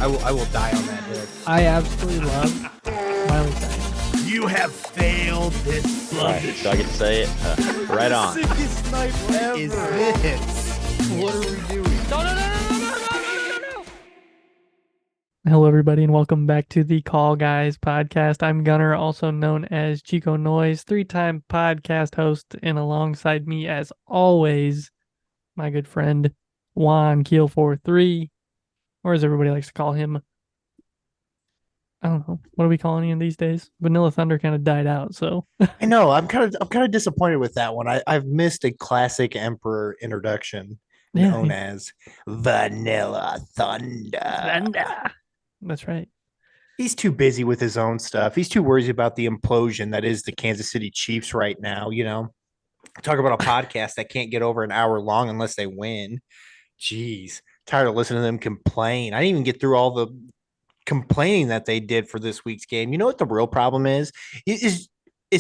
I will die on that hill. I absolutely love Miley Cyrus. You have failed this. All right, so I get to say it. Right on. Sickest night ever. Is this? What are we doing? No. Hello, everybody, and welcome back to the Call Guys podcast. I'm Gunner, also known as Chico Noise, 3-time podcast host, and alongside me, as always, my good friend Juan Keel43, or as everybody likes to call him. I don't know. What are we calling him these days? Vanilla Thunder kind of died out, so I know. I'm kind of disappointed with that one. I've missed a classic Emperor introduction known as Vanilla Thunder. That's right. He's too busy with his own stuff. He's too worried about the implosion that is the Kansas City Chiefs right now. You know, talk about a podcast that can't get over an hour long unless they win. Jeez, tired of listening to them complain. I didn't even get through all the complaining that they did for this week's game. You know what the real problem is? Is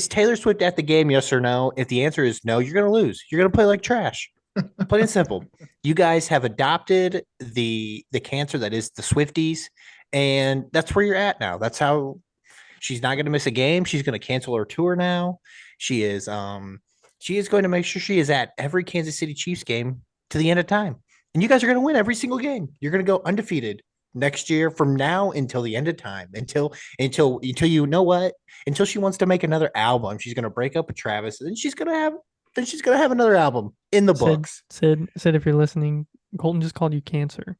Taylor Swift at the game? Yes or no? If the answer is no, you're going to lose. You're going to play like trash. Plain and simple. You guys have adopted the cancer that is the Swifties, and that's where you're at now. That's how she's not going to miss a game. She's going to cancel her tour now. She is going to make sure she is at every Kansas City Chiefs game to the end of time. And you guys are going to win every single game. You're going to go undefeated next year from now until the end of time, until you know what, until she wants to make another album. She's going to break up with Travis, and then she's going to have another album in the books. Sid, if you're listening, Colton just called you cancer.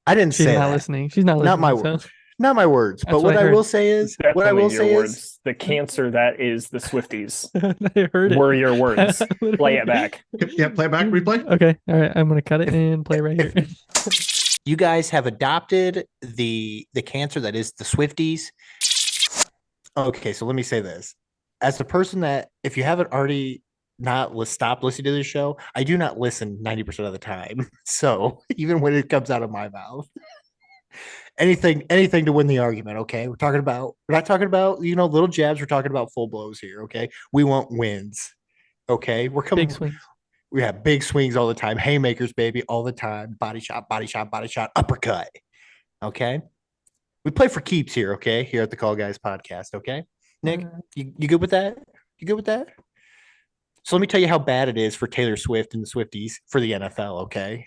I didn't say not that. listening. She's not listening. Not my words. Not my words. But what I will say is, the cancer that is the Swifties I heard it. were your words. Play it back. Yeah, play back, replay. Okay, all right. I'm gonna cut it and play right here. You guys have adopted the cancer that is the Swifties. Okay, so let me say this. As a person that, if you haven't already stopped listening to this show, I do not listen 90% of the time. So even when it comes out of my mouth, anything to win the argument. Okay, we're not talking about little jabs. We're talking about full blows here. Okay, we want wins. Okay, we're coming big swings. We have big swings all the time, haymakers, baby, all the time. Body shot, uppercut. Okay, we play for keeps here. Okay, here at the Call Guys podcast. Okay, Nick, you good with that? You good with that? So let me tell you how bad it is for Taylor Swift and the Swifties for the NFL. Okay.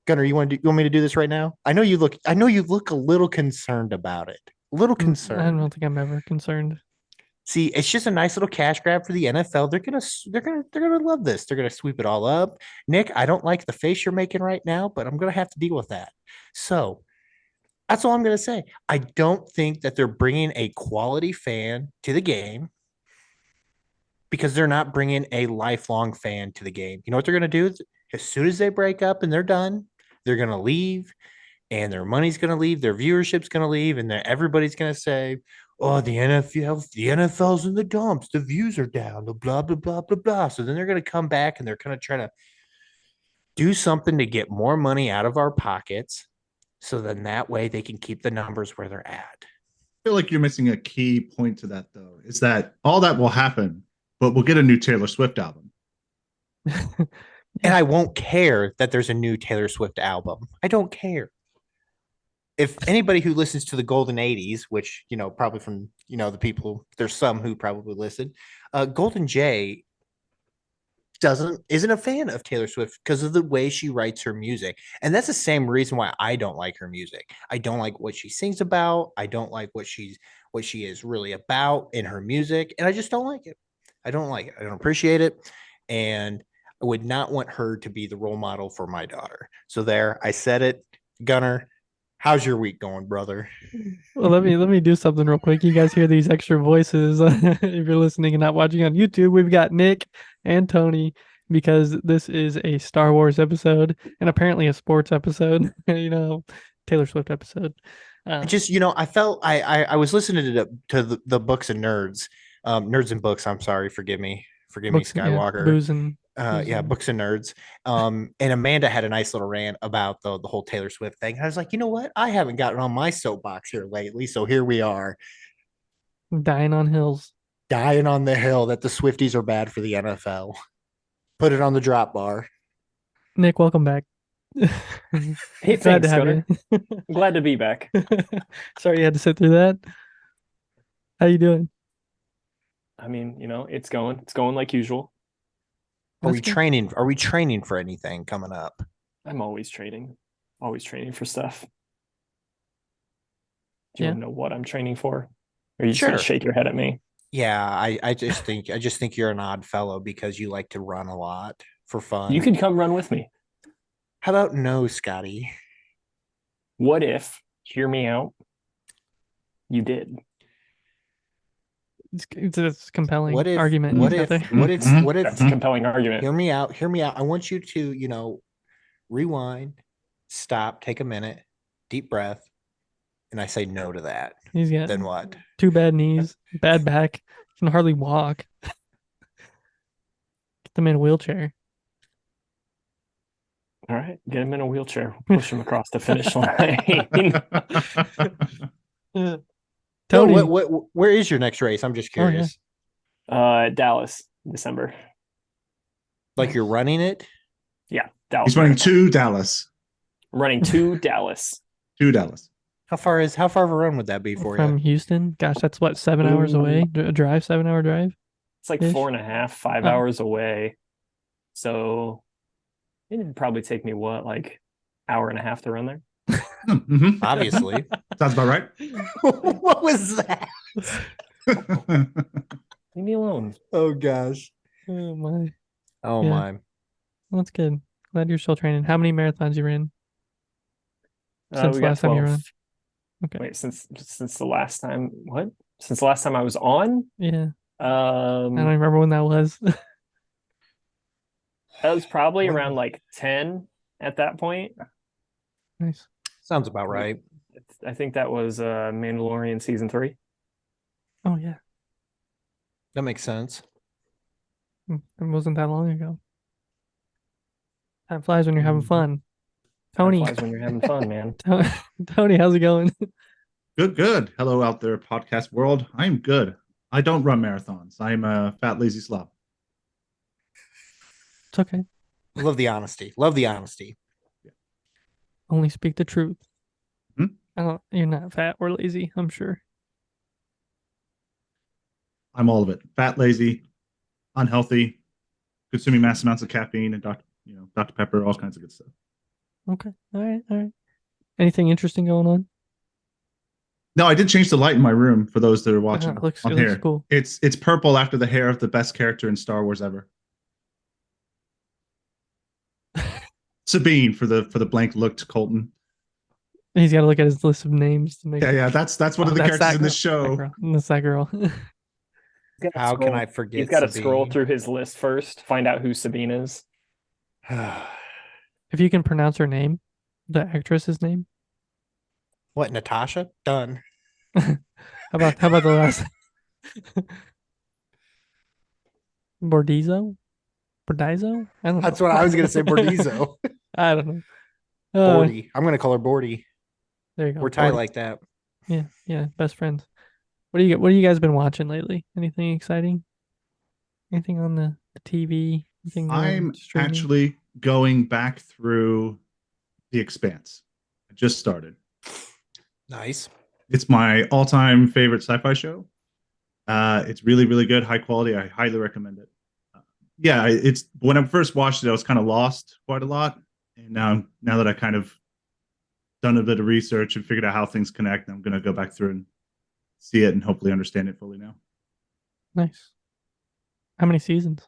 Gunner, you want me to do this right now? I know you look a little concerned about it. A little concerned. I don't think I'm ever concerned. See, it's just a nice little cash grab for the NFL. They're gonna love this. They're gonna sweep it all up. Nick, I don't like the face you're making right now, but I'm gonna have to deal with that. So that's all I'm gonna say. I don't think that they're bringing a quality fan to the game because they're not bringing a lifelong fan to the game. You know what they're gonna do? As soon as they break up and they're done, they're going to leave, and their money's going to leave, their viewership's going to leave, and then everybody's going to say, oh, the NFL's in the dumps, the views are down, the blah, blah, blah, blah, blah. So then they're going to come back, and they're going to try to do something to get more money out of our pockets, so then that way they can keep the numbers where they're at. I feel like you're missing a key point to that, though, is that all that will happen, but we'll get a new Taylor Swift album. And I won't care that there's a new Taylor Swift album. I don't care. If anybody who listens to the Golden 80s, which, probably from, the people, there's some who probably listened, Golden J isn't a fan of Taylor Swift because of the way she writes her music. And that's the same reason why I don't like her music. I don't like what she sings about. I don't like what she is really about in her music. And I just don't like it. I don't like it. I don't appreciate it. And I would not want her to be the role model for my daughter. So there, I said it. Gunner, how's your week going, brother? Well, let me do something real quick. You guys hear these extra voices if you're listening and not watching on YouTube. We've got Nick and Tony because this is a Star Wars episode and apparently a sports episode. Taylor Swift episode. I felt I was listening to the books and nerds, nerds and books. I'm sorry, forgive me, Skywalker. Yeah, booze and books and nerds. And Amanda had a nice little rant about the whole Taylor Swift thing. I was like, you know what? I haven't gotten on my soapbox here lately, so here we are, dying on the hill that the Swifties are bad for the NFL. Put it on the drop bar. Nick, welcome back. Hey, Glad to thanks, have Gunnar. you. Glad to be back. Sorry you had to sit through that. How you doing? I mean, it's going like usual. Are we That's good. training? Are we training for anything coming up? I'm always training for stuff. Do you Yeah. want to know what I'm training for? Or are you just gonna Sure. shake your head at me? Yeah, I just think you're an odd fellow because you like to run a lot for fun. You could come run with me. How about no, Scotty? What if, hear me out, you did? It's a compelling What if? argument. What out if? there. What if? Mhm. What That's a if? compelling argument. Hear me out. Hear me out. I want you to, rewind, stop, take a minute, deep breath, and I say no to that. He's got Then what? 2 bad knees, bad back, can hardly walk. Get them in a wheelchair. All right, get him in a wheelchair, push him across the finish line. Yeah. No, Tony. where is your next race? I'm just Oh, yeah. curious. Dallas, December. Like you're running it? Yeah, Dallas. He's running Marathon. to Dallas. Running to Dallas. To Dallas. How far of a run would that be for From you? Houston. Gosh, that's what, 7 hours away? A drive, 7-hour drive? It's like Ish. 4.5, 5 Oh. hours away. So it'd probably take me like hour and a half to run there. Mhm. Obviously. Sounds about right. What was that? Leave me alone. Oh gosh. Oh, my. Oh Yeah. my. Well, that's good. Glad you're still training. How many marathons you ran? Since We got last time you 12. ran? Okay. Wait, since the last time, what? Since the last time I was on? Yeah. I don't That remember when that was. was probably When- around like 10 at that point. Nice. Sounds about right. I think that was Mandalorian season 3. Oh, yeah. That makes sense. It wasn't that long ago. Time flies when you're having Mhm. fun. Time Tony. flies when you're having fun, man. Tony, how's it going? Good. Hello out there, podcast world. I'm good. I don't run marathons. I'm a fat, lazy slob. It's okay. Love the honesty. Love the honesty. Only speak the truth. Hmm? You're not fat or lazy, I'm sure. I'm all of it. Fat, lazy, unhealthy, consuming mass amounts of caffeine and Dr. Pepper, all kinds of good stuff. Okay. All right. Anything interesting going on? No, I did change the light in my room for those that are watching It looks on here. cool. It's purple after the hair of the best character in Star Wars ever. Sabine for the blank looked Colton. He's got to look at his list of names to make Yeah. That's one of the that's characters in that this show. That's that girl. How can I forget? He's got to scroll Sabine? through his list first, find out who Sabine is. If you can pronounce her name, the actress's name. What, Natasha? Done. How about the last Bordizo? I don't know. That's what I was gonna say. Bordizo. I don't know. Bordy. I'm gonna call her Bordy. There you go. We're tight Bordy. like that. Yeah, best friends. What do you guys been watching lately? Anything exciting? Anything on the TV? Anything I'm streaming? actually going back through The Expanse. I just started. Nice. It's my all-time favorite sci-fi show. It's really, really good, high quality. I highly recommend it. Yeah, it's when I first watched it, I was kind of lost quite a lot, and now that I kind of done a bit of research and figured out how things connect, I'm gonna go back through and see it and hopefully understand it fully now. Nice. How many seasons?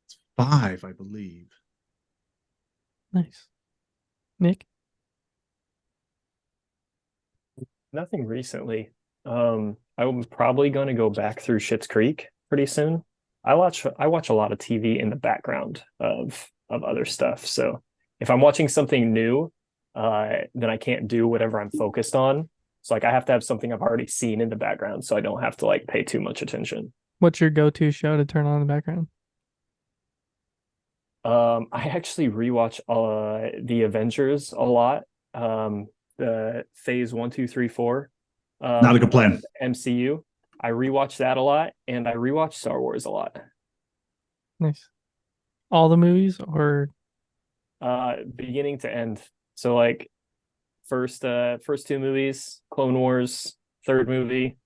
It's 5, I believe. Nice. Nick? Nothing recently. I'm probably going to go back through Schitt's Creek pretty soon. I watch a lot of TV in the background of other stuff. So if I'm watching something new, then I can't do whatever I'm focused on. So like I have to have something I've already seen in the background, so I don't have to like pay too much attention. What's your go-to show to turn on in the background? I actually rewatch the Avengers a lot. The phase 1, 2, 3, 4. Not a good plan. MCU. I rewatch that a lot, and I rewatch Star Wars a lot. Nice. All the movies or Beginning to end. So like first two movies, Clone Wars, third movie.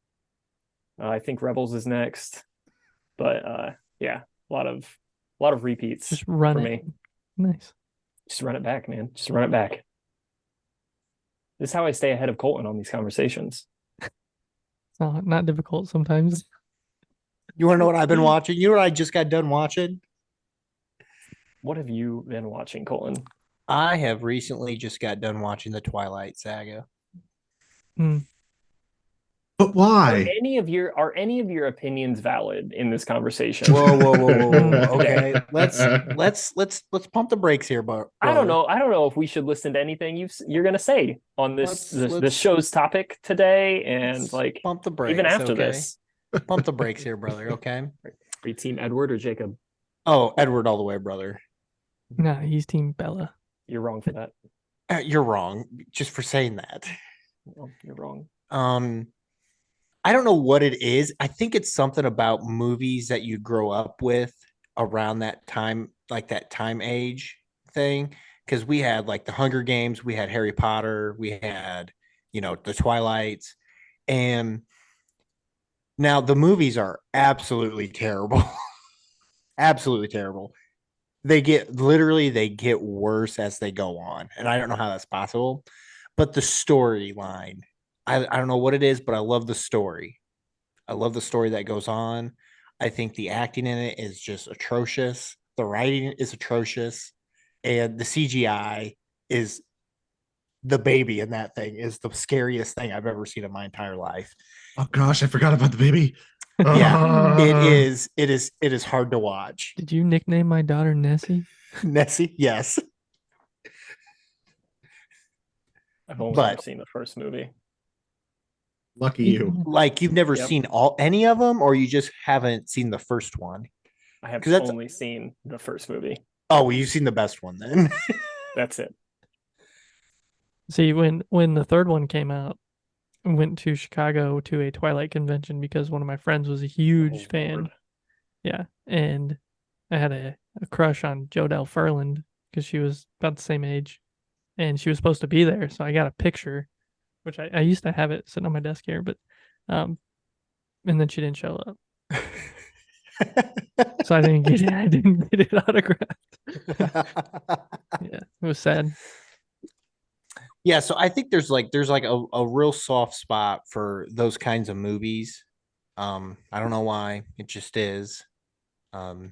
I think Rebels is next. But yeah, a lot of repeats Just run for it. me. Nice. Just run it back, man. Just run it back. This is how I stay ahead of Colton on these conversations. It's not difficult sometimes. You want to know what I've been watching? You know what I just got done watching? What have you been watching, Colton? I have recently just got done watching the Twilight Saga. But why? Are any of your opinions valid in this conversation? Whoa. Okay, let's pump the brakes here, but I don't know if we should listen to anything you're gonna say on this show's topic today, and like pump the brakes even after okay? this. Pump the brakes here, brother. Okay. Are you team Edward or Jacob? Oh, Edward all the way, brother. Nah, he's Team Bella. You're wrong for that. You're wrong just for saying that. Well, you're wrong. I don't know what it is. I think it's something about movies that you grow up with around that time, like that time age thing. Because we had like the Hunger Games, we had Harry Potter, we had, the Twilights. And now the movies are absolutely terrible. Absolutely terrible. They get worse as they go on. And I don't know how that's possible. But the storyline, I don't know what it is, but I love the story. I love the story that goes on. I think the acting in it is just atrocious. The writing is atrocious. And the CGI is the baby in that thing is the scariest thing I've ever seen in my entire life. Oh gosh, I forgot about the baby. Yeah, it is hard to watch. Did you nickname my daughter Nessie? Nessie, yes. I've only ever seen the first movie. Lucky you. Like you've never seen any of them, or you just haven't seen the first one? I have only seen the first movie. Oh, well, you've seen the best one then. That's it. See, when the third one came out, I went to Chicago to a Twilight convention because one of my friends was a huge fan. Lord. Yeah, and I had a crush on Jodelle Ferland because she was about the same age, and she was supposed to be there. So I got a picture, which I used to have it sitting on my desk here, but and then she didn't show up. So I didn't get it autographed. Yeah, it was sad. Yeah, so I think there's like a real soft spot for those kinds of movies. I don't know why, it just is. So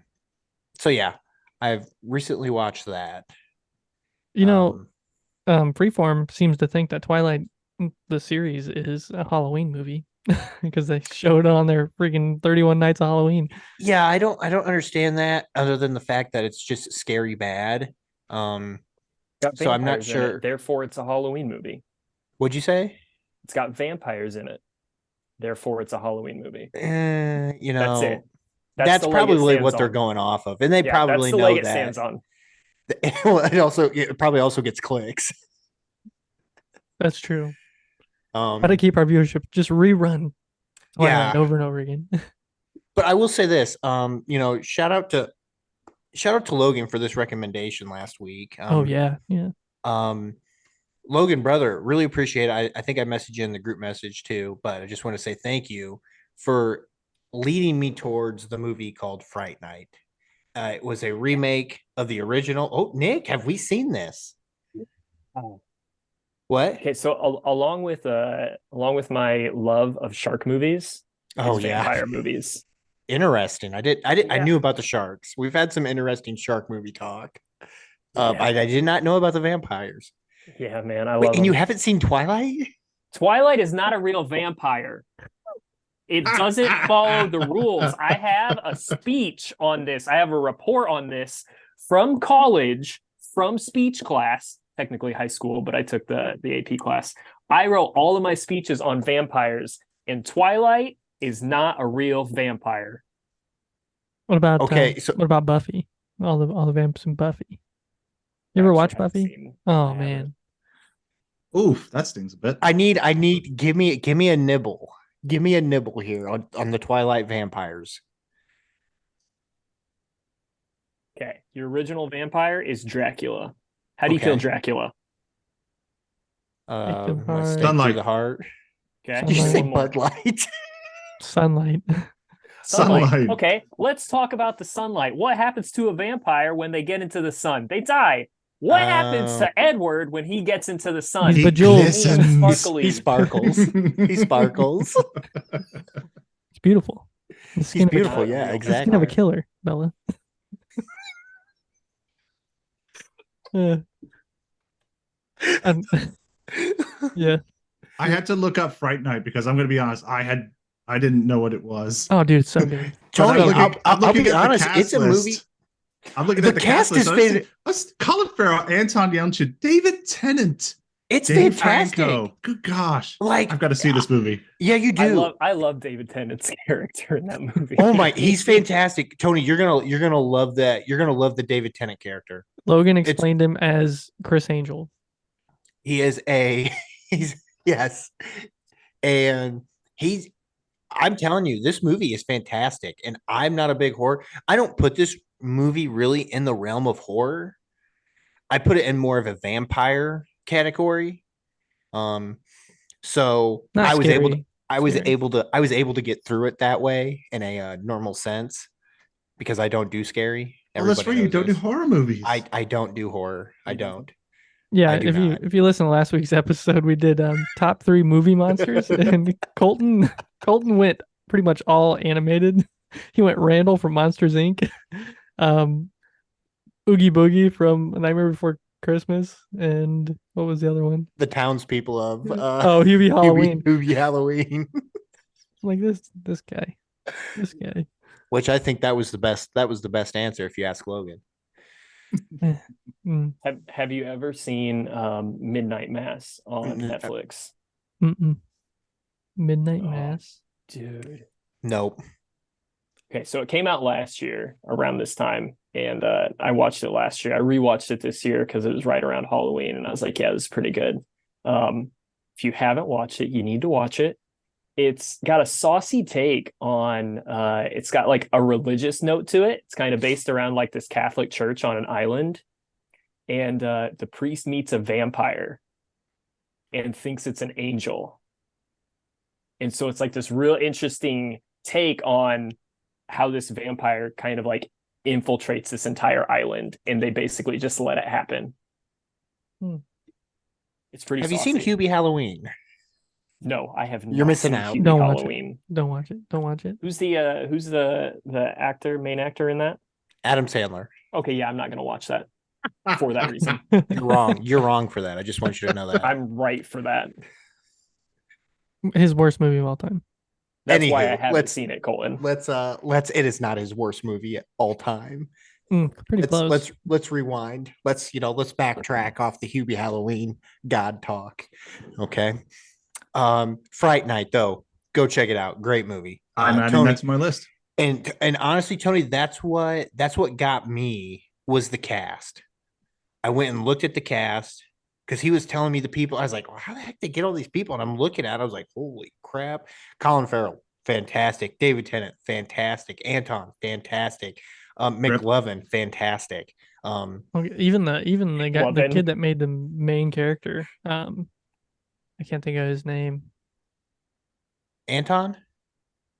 yeah, I've recently watched that. Freeform seems to think that Twilight, the series, is a Halloween movie because they showed it on their freaking 31 Nights of Halloween. Yeah, I don't understand that other than the fact that it's just scary bad. So I'm not sure. Therefore, it's a Halloween movie. What'd you say? It's got vampires in it. Therefore, it's a Halloween movie. That's it. That's probably what they're going off of, and they probably know that. It stands on. It probably also gets clicks. That's true. How to keep our viewership, just rerun Twilight over and over again. But I will say this, shout out to Logan for this recommendation last week. Yeah. Logan, brother, really appreciate it. I think I messaged you in the group message too, but I just want to say thank you for leading me towards the movie called Fright Night. It was a remake of the original. Oh, Nick, have we seen this? Oh. What? Okay, so along with my love of shark movies, vampire movies. Interesting. I knew about the sharks. We've had some interesting shark movie talk. I did not know about the vampires. Yeah, man, I love them. And you haven't seen Twilight? Twilight is not a real vampire. It doesn't follow the rules. I have a speech on this. I have a report on this from college, from speech class, technically high school, but I took the AP class. I wrote all of my speeches on vampires, and Twilight is not a real vampire. What about what about Buffy? All the vamps in Buffy. You ever watch Buffy? Oh man. Oof, that stings a bit. I need give me a nibble. Give me a nibble here on the Twilight vampires. Okay. Your original vampire is Dracula. How do you feel Okay. Dracula? Feel My hard. stake through Sunlight. the heart. Okay. Did you Sunlight. say One more. Bud Light? Sunlight. Sunlight. Okay, let's talk about the sunlight. What happens to a vampire when they get into the sun? They die. What happens to Edward when he gets into the sun? He's He bejeweled. glistens. Sparkly. He sparkles. He sparkles. It's beautiful. The skin He's of a beautiful. killer. Yeah, The The skin of a exactly. killer, Bella. And- yeah. I had to look up Fright Night because I'm going to be honest. I didn't know what it was. Oh, dude, it's so good. But Tony, I'm I'll looking be at the honest. cast It's a list. movie. I'm looking The at the cast cast list. has been- Let's Colin Farrell, Anton Yelchin, David Tennant, It's Dave fantastic. Franco. Good gosh, Like, I've got to see this movie. yeah, you do. I love David Tennant's character in that movie. Oh my, he's fantastic. Tony, you're gonna love that. You're gonna love the David Tennant character. Logan explained him as Chris Angel. He is he's yes. And I'm telling you, this movie is fantastic. And I'm not a big horror. I don't put this movie really in the realm of horror. I put it in more of a vampire category. So Not I was scary. able to get through it that way in a normal sense because I don't do scary. Oh, that's right. You knows don't do this. horror movies. I don't do horror. I don't. Yeah, I do not. if you listen to last week's episode, we did top 3 movie monsters, and Colton went pretty much all animated. He went Randall from Monsters Inc., Oogie Boogie from Nightmare Before Christmas, and what was the other one? The townspeople of Hubie Halloween. Hubie Halloween. Like this guy. Which I think that was the best answer if you ask Logan. Mm, Have you ever seen Midnight Mass on Netflix? mm-mm. Midnight Oh. Mass. Dude. Nope. Okay, so it came out last year around this time, and I watched it last year. I rewatched it this year because it was right around Halloween, and I was like, yeah, this is pretty good. If you haven't watched it, you need to watch it. It's got a saucy take on it's got like a religious note to it. It's kind of based around like this Catholic church on an island, and the priest meets a vampire and thinks it's an angel. And so it's like this real interesting take on how this vampire kind of like infiltrates this entire island, and they basically just let it happen. It's pretty Have you seen saucy. Hubie Halloween? No, I have not. You're missing seen out. Hubie Don't watch it. Halloween. Don't watch it. Who's the main actor in that? Adam Sandler. Okay, yeah, I'm not gonna watch that for that reason. You're wrong. You're wrong for that. I just want you to know that. I'm right for that. His worst movie of all time. That's why I Anywho, haven't let's- seen it, Colton. Let's it is not his worst movie of all time. Pretty close. Let's rewind. Let's backtrack off the Hubie Halloween God talk. Okay. Fright Night though. Go check it out. Great movie. I'm adding Tony, that to my list. and honestly, Tony, that's what got me was the cast. I went and looked at the cast because he was telling me the people. I was like, well, how the heck they get all these people? And I'm looking at it, I was like, holy crap. Colin Farrell, fantastic. David Tennant, fantastic. Anton, fantastic. McLovin, fantastic. Okay, even the guy, the Lovin. kid that made the main character. I can't think of his name. Anton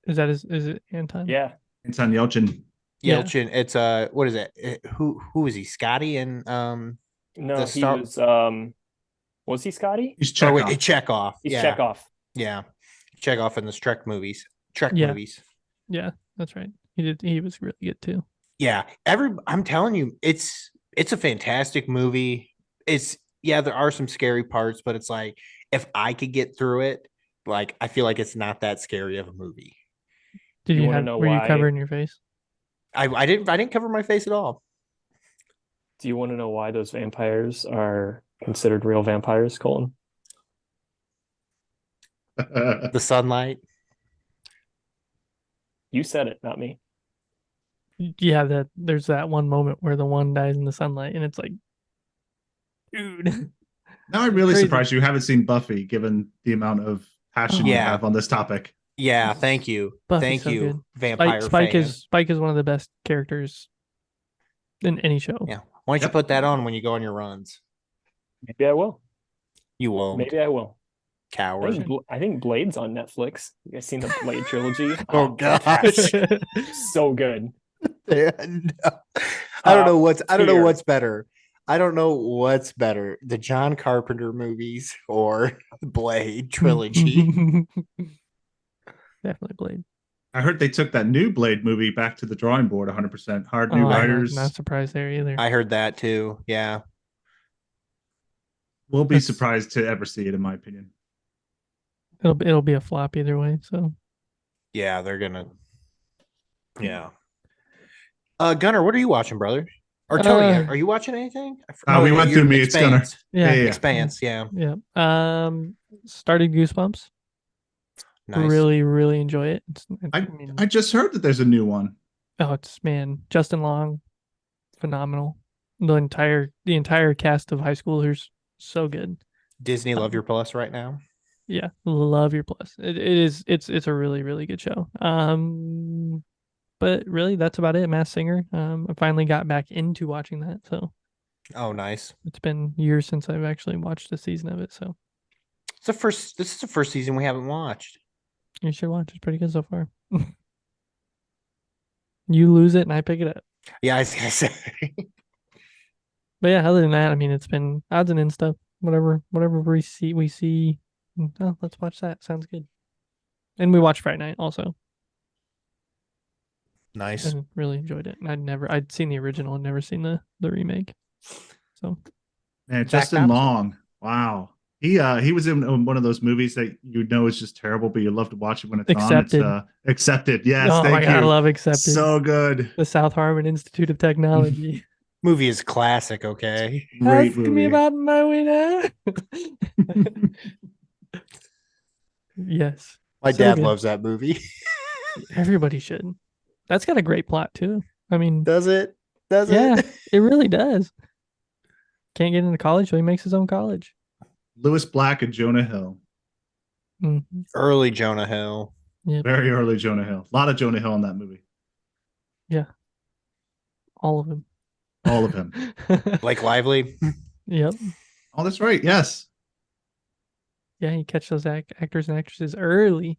Is it Anton? Yeah. Anton Yelchin. Yeah. Yelchin. It's what is it? Who is he? Scotty and No, The he star- was he Scotty? He's oh, wait, Chekhov. Chekhov. He's Yeah, Chekhov. yeah, Chekhov in the Trek movies. Trek Yeah. movies. Yeah, that's right. He was really good too. Yeah, I'm telling you, it's a fantastic movie. There are some scary parts, but it's like if I could get through it, like I feel like it's not that scary of a movie. Did You you wanna have? know Were you why? covering your face? I didn't cover my face at all. Do you want to know why those vampires are considered real vampires, Colton? The sunlight. You said it, not me. Yeah, there's that one moment where the one dies in the sunlight, and it's like, dude. Now I'm really Crazy. surprised you haven't seen Buffy, given the amount of passion you Yeah. have on this topic. Yeah, thank you, Buffy's thank so you, good. vampire Spike fan. is one of the best characters in any show. Yeah. Why don't you Yep. put that on when you go on your runs? Maybe I will. You won't. Maybe I will. Coward. I think Blade's on Netflix. You guys seen the Blade trilogy? Oh, gosh. fantastic. So good. No. I don't know what's Tier. better. I don't know what's better, the John Carpenter movies or the Blade trilogy. Definitely Blade. I heard they took that new Blade movie back to the drawing board 100%. Hard new I'm writers. not surprised there either. I heard that too. Yeah. We'll be That's- surprised to ever see it, in my opinion. It'll be a flop either way. So Yeah, they're gonna. Yeah. Gunnar, what are you watching, brother? Or Tony, are you watching anything? We went through me. It's Gunnar. Expanse. yeah. Expanse. Yeah. Yeah. Started Goosebumps. Nice. Really, really enjoy it. I just heard that there's a new one. Oh, it's Justin Long, phenomenal. The entire cast of high schoolers, so good. Disney Love Your Plus right now. Yeah, love your plus. It's a really, really good show. But really that's about it. Masked Singer. I finally got back into watching that, so Oh, nice. it's been years since I've actually watched a season of it, so This is the first season we haven't watched. you should watch. It's pretty good so far. You lose it and I pick it up. Yeah, I was gonna say. But yeah, other than that, I mean, it's been odds and ends stuff. Whatever we see. Oh, let's watch that. Sounds good. And we watched Friday Night also, Nice. and really enjoyed it. And I'd seen the original and never seen the remake. So Man, Zach Justin Thompson. Long. Wow. He was in one of those movies that you know is just terrible, but you love to watch it when it's Accepted. on. It's Accepted. Yes, oh my thank god, I you. love Accepted. So good. The South Harmon Institute of Technology. Movie is classic, okay? Great Ask me movie. about my way now. Yes. My So dad good. loves that movie. Everybody should. That's got a great plot too. I mean, Does it? Does yeah, it? it really does. Can't get into college, so he makes his own college. Lewis Black and Jonah Hill. Mm-hmm. Early Jonah Hill. Very early Jonah Hill. A lot of Jonah Hill in that movie. All of them. All of him. Blake Lively. Yep. Oh, that's right. Yes. Yeah, you catch those actors and actresses early.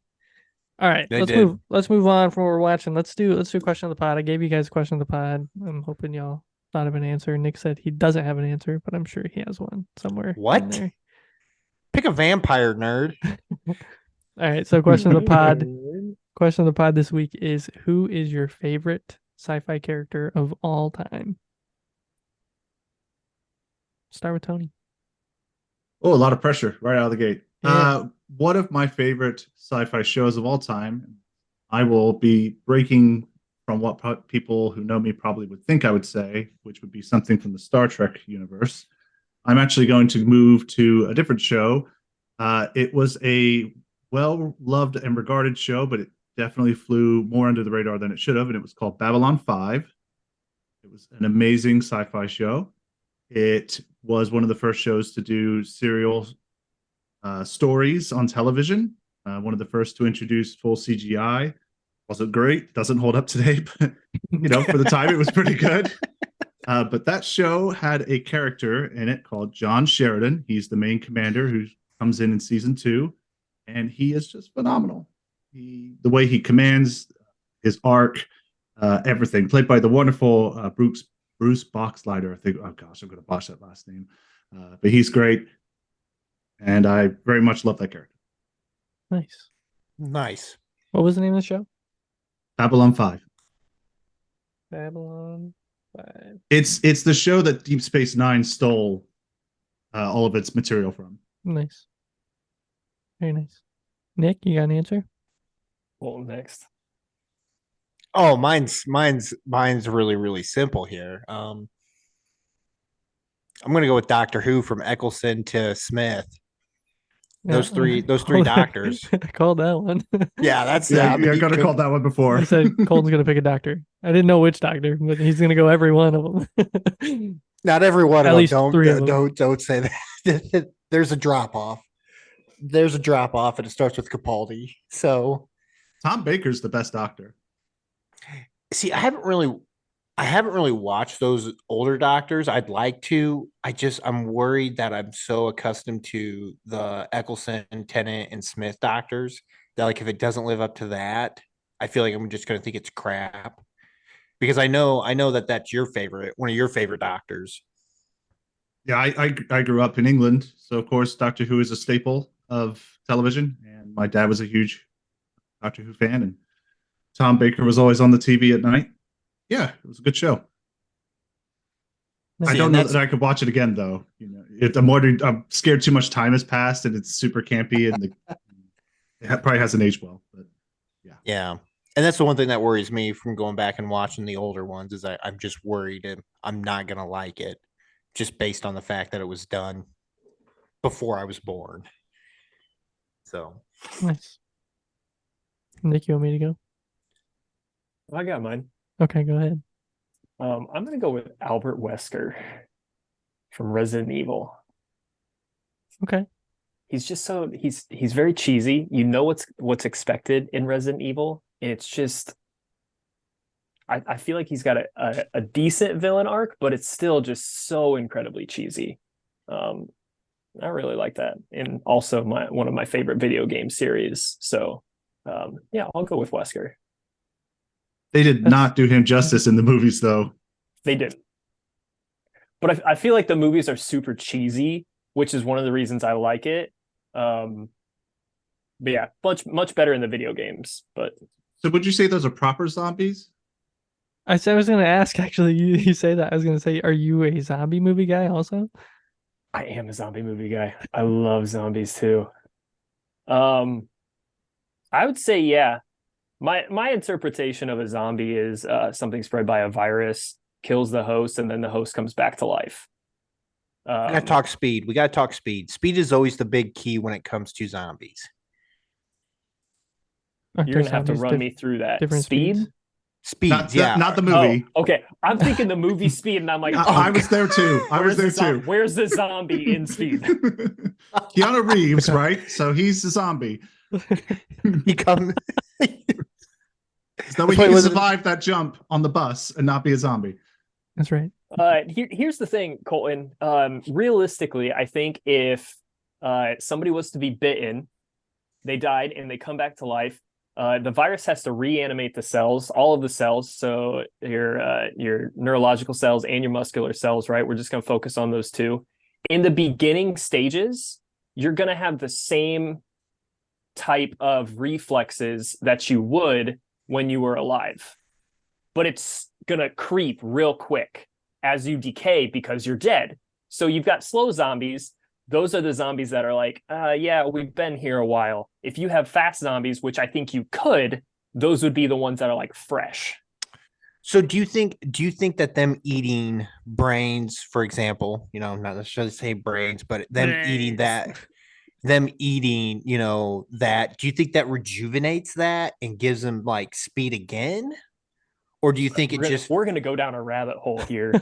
All right, They let's did. move. Let's move on from what we're watching. Let's do a question of the pod. I gave you guys a question of the pod. I'm hoping y'all thought of an answer. Nick said he doesn't have an answer, but I'm sure he has one somewhere. in What? there. Pick a vampire, nerd. All right, so question of the pod. Question of the pod this week is: who is your favorite sci-fi character of all time? Start with Tony. Oh, a lot of pressure right out of the gate. Yeah. One of my favorite sci-fi shows of all time. I will be breaking from what people who know me probably would think I would say, which would be something from the Star Trek universe. I'm actually going to move to a different show. It was a well-loved and regarded show, but it definitely flew more under the radar than it should have, and it was called Babylon 5. It was an amazing sci-fi show. It was one of the first shows to do serial stories on television. One of the first to introduce full CGI. Wasn't great. Doesn't hold up today, but for the time it was pretty good. But that show had a character in it called John Sheridan. He's the main commander who comes in season 2, and he is just phenomenal. The way he commands, his arc, everything. Played by the wonderful Bruce Boxleiter, I think. Oh gosh, I'm going to botch that last name. But he's great. And I very much love that character. Nice. Nice. What was the name of the show? Babylon 5. Babylon 5. It's the show that Deep Space Nine stole all of its material from. Nice. Very nice. Nick, you got an answer? Well, next. Oh, mine's really, really simple here. I'm gonna go with Doctor Who from Eccleston to Smith. Those three doctors. I called that one. Yeah, that's Yeah, you're going to call that one before. I said Colton's gonna pick a doctor. I didn't know which doctor, but he's gonna go every one of them. Not every one At of them. least 3 of them. Don't say that. There's a drop off. There's a drop off, and it starts with Capaldi. So Tom Baker's the best doctor. see, I haven't really I haven't really watched those older doctors. I'd like to. I'm worried that I'm so accustomed to the Eccleston, Tennant, and Smith doctors that like if it doesn't live up to that, I feel like I'm just gonna think it's crap. Because I know that that's your favorite, one of your favorite doctors. Yeah, I grew up in England, so of course Doctor Who is a staple of television, and my dad was a huge Doctor Who fan, and Tom Baker was always on the TV at night. Yeah, it was a good show. I See, don't and know that's that I could watch it again though. I'm scared too much time has passed, and it's super campy, and probably hasn't aged well. But yeah, yeah. And that's the one thing that worries me from going back and watching the older ones is I'm just worried I'm not gonna like it just based on the fact that it was done before I was born. So Nice. Nick, you want me to go? I got mine. Okay, go ahead. I'm gonna go with Albert Wesker from Resident Evil. Okay. He's just he's very cheesy. You know what's expected in Resident Evil, and it's just I feel like he's got a decent villain arc, but it's still just so incredibly cheesy. I really like that, and also one of my favorite video game series. So yeah, I'll go with Wesker. they did not do him justice in the movies though. They did, but I feel like the movies are super cheesy, which is one of the reasons I like it. But yeah, much better in the video games. But So would you say those are proper zombies? I said I was going to ask, actually, you say that. I was going to say, are you a zombie movie guy also? I am a zombie movie guy. I love zombies too. I would say, yeah. My interpretation of a zombie is something spread by a virus, kills the host, and then the host comes back to life. we gotta talk speed. We gotta talk speed. Speed is always the big key when it comes to zombies. Aren't You're there gonna have to zombies run me through that. different Speed? speeds? Speeds, yeah. Not the movie. Oh, okay. I'm thinking the movie Speed, and I'm like, I was there too. I was there too. Where's the zombie in Speed? Keanu Reeves, right? So he's a zombie. He come. So he can survive that jump on the bus and not be a zombie. That's right. Here's the thing, Colton. Realistically, I think if somebody was to be bitten, they died, and they come back to life, the virus has to reanimate the cells, all of the cells. So your neurological cells and your muscular cells, right? We're just going to focus on those two. In the beginning stages, you're going to have the same type of reflexes that you would when you were alive, but it's going to creep real quick as you decay because you're dead. So you've got slow zombies. Those are the zombies that are like, yeah, we've been here a while. If you have fast zombies, which I think you could, those would be the ones that are like fresh. So do you think that them eating brains, for example, not necessarily say brains, but them eating that, that, do you think that rejuvenates that and gives them like speed again? Or do you think we're gonna go down a rabbit hole here?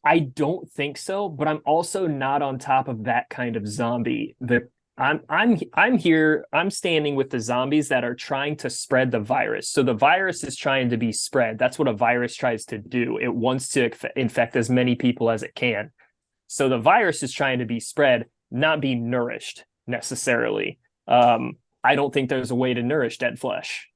I don't think so, but I'm also not on top of that kind of zombie. I'm here. I'm standing with the zombies that are trying to spread the virus. So the virus is trying to be spread. That's what a virus tries to do. It wants to infect as many people as it can. So the virus is trying to be spread, not be nourished necessarily. I don't think there's a way to nourish dead flesh.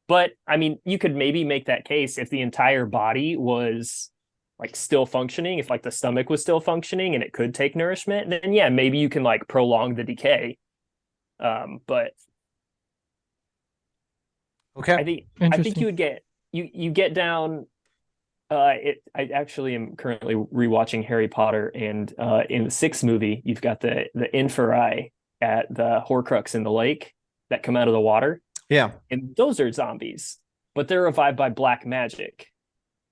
But I mean, you could maybe make that case if the entire body was like still functioning, if like the stomach was still functioning and it could take nourishment, then yeah, maybe you can like prolong the decay. But okay, I think you would get you get down. I actually am currently rewatching Harry Potter, and in the 6th movie, you've got the Inferi at the Horcrux in the lake that come out of the water. Yeah, and those are zombies, but they're revived by black magic.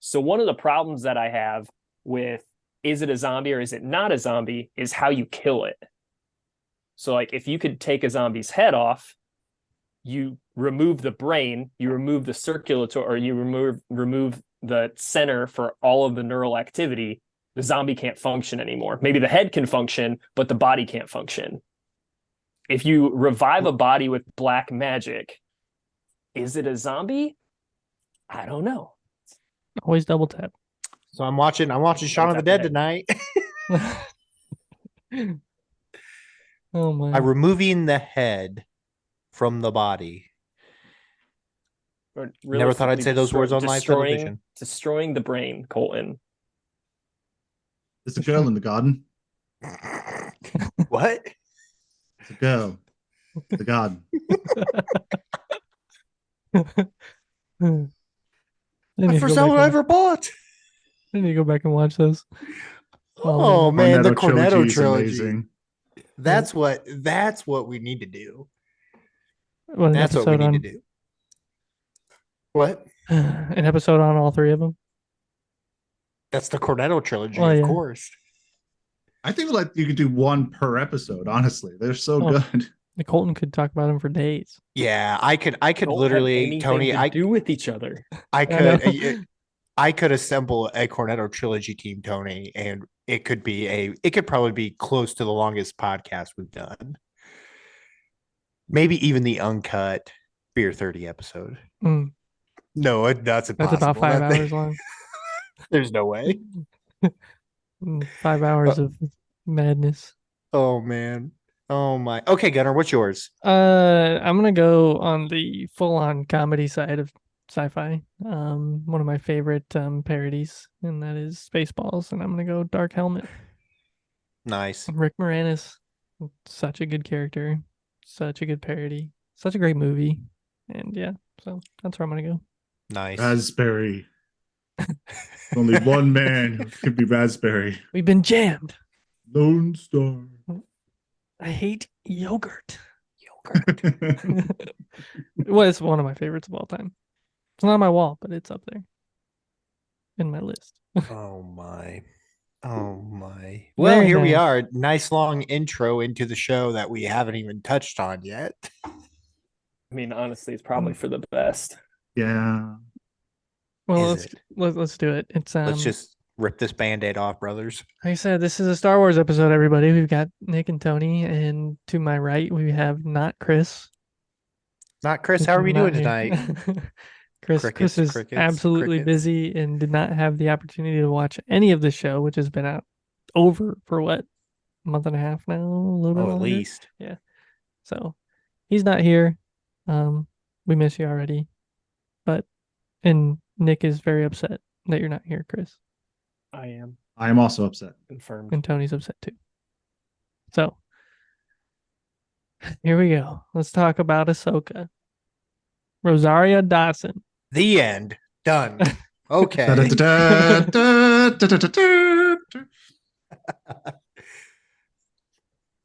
So one of the problems that I have with is it a zombie or is it not a zombie is how you kill it. So like if you could take a zombie's head off, you remove the brain, you remove the circulatory, or you remove the center for all of the neural activity, the zombie can't function anymore. Maybe the head can function, but the body can't function. If you revive a body with black magic, is it a zombie? I don't know. Always double tap. So I'm watching Shaun of the Dead tonight. Oh my. By removing the head from the body. Or Never thought I'd say those words on live destroying, television. Destroying the brain, Colton. There's a girl in the garden. What? It's a girl. The garden. The first album I ever bought. I need to go back and watch those. Oh man, the Cornetto is trilogy. amazing. That's what we need to do. That's what we need to do. What? An episode on all three of them. That's the Cornetto trilogy, Oh, of yeah. course. I think like you could do one per episode. Honestly, they're so good. Colton could talk about them for days. Yeah, I could Don't literally, have anything Tony. to do with each other. I could assemble a Cornetto trilogy team, Tony, and it could probably be close to the longest podcast we've done. Maybe even the uncut Beer 30 episode. Mm. No, that's impossible. That's about 5 hours long. There's no way. 5 hours of madness. Oh man. Oh my. Okay, Gunnar, what's yours? I'm gonna go on the full-on comedy side of sci-fi. One of my favorite parodies, and that is Spaceballs, and I'm gonna go Dark Helmet. Nice. Rick Moranis, such a good character, such a good parody, such a great movie, and yeah, so that's where I'm gonna go. Nice. Raspberry. Only one man who could be Raspberry. We've been jammed. Lone Star. I hate yogurt. It was one of my favorites of all time. It's not on my wall, but it's up there in my list. Oh my. Oh my. Well, Very here we nice. are. Nice long intro into the show that we haven't even touched on yet. I mean, honestly, it's probably for the best. Yeah. Well, Is let's do it. It's Let's just rip this Band-Aid off, brothers. like I said, this is a Star Wars episode, everybody. We've got Nick and Tony, and to my right we have not Chris. Not Chris. How are we Not doing here. tonight? Chris Crickets, is crickets, absolutely crickets. busy and did not have the opportunity to watch any of the show, which has been out over for what, a month and a half now, a little bit Oh, at longer. least. So he's not here. We miss you already, and Nick is very upset that you're not here, Chris, I am I am also upset. confirmed. and Tony's upset too. So here we go. Let's talk about Ahsoka. Rosaria Dawson. The end. Done. Okay.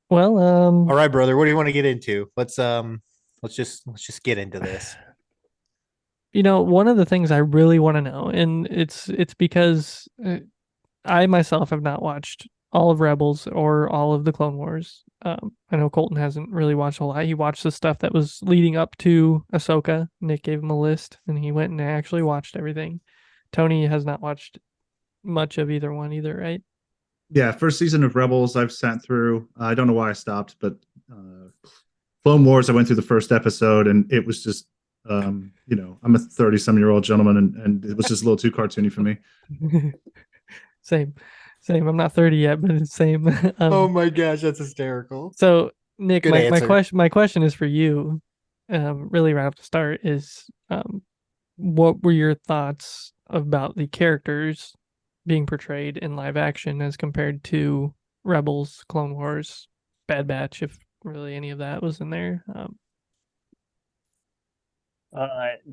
Well, All right, brother. What do you want to get into? Let's just get into this. one of the things I really want to know, and it's because I myself have not watched all of Rebels or all of the Clone Wars. I know Colton hasn't really watched a lot. He watched the stuff that was leading up to Ahsoka. Nick gave him a list, and he went and actually watched everything. Tony has not watched much of either one either, right? Yeah, first season of Rebels I've sat through. I don't know why I stopped, but Clone Wars I went through the first episode, and it was just I'm a 30-some-year-old gentleman, and it was just a little too cartoony for me. Same. I'm not 30 yet, but it's same. Oh my gosh, that's hysterical. So Nick, Good my answer. my question is for you. Really right off the start is, what were your thoughts about the characters being portrayed in live action as compared to Rebels, Clone Wars, Bad Batch, if really any of that was in there?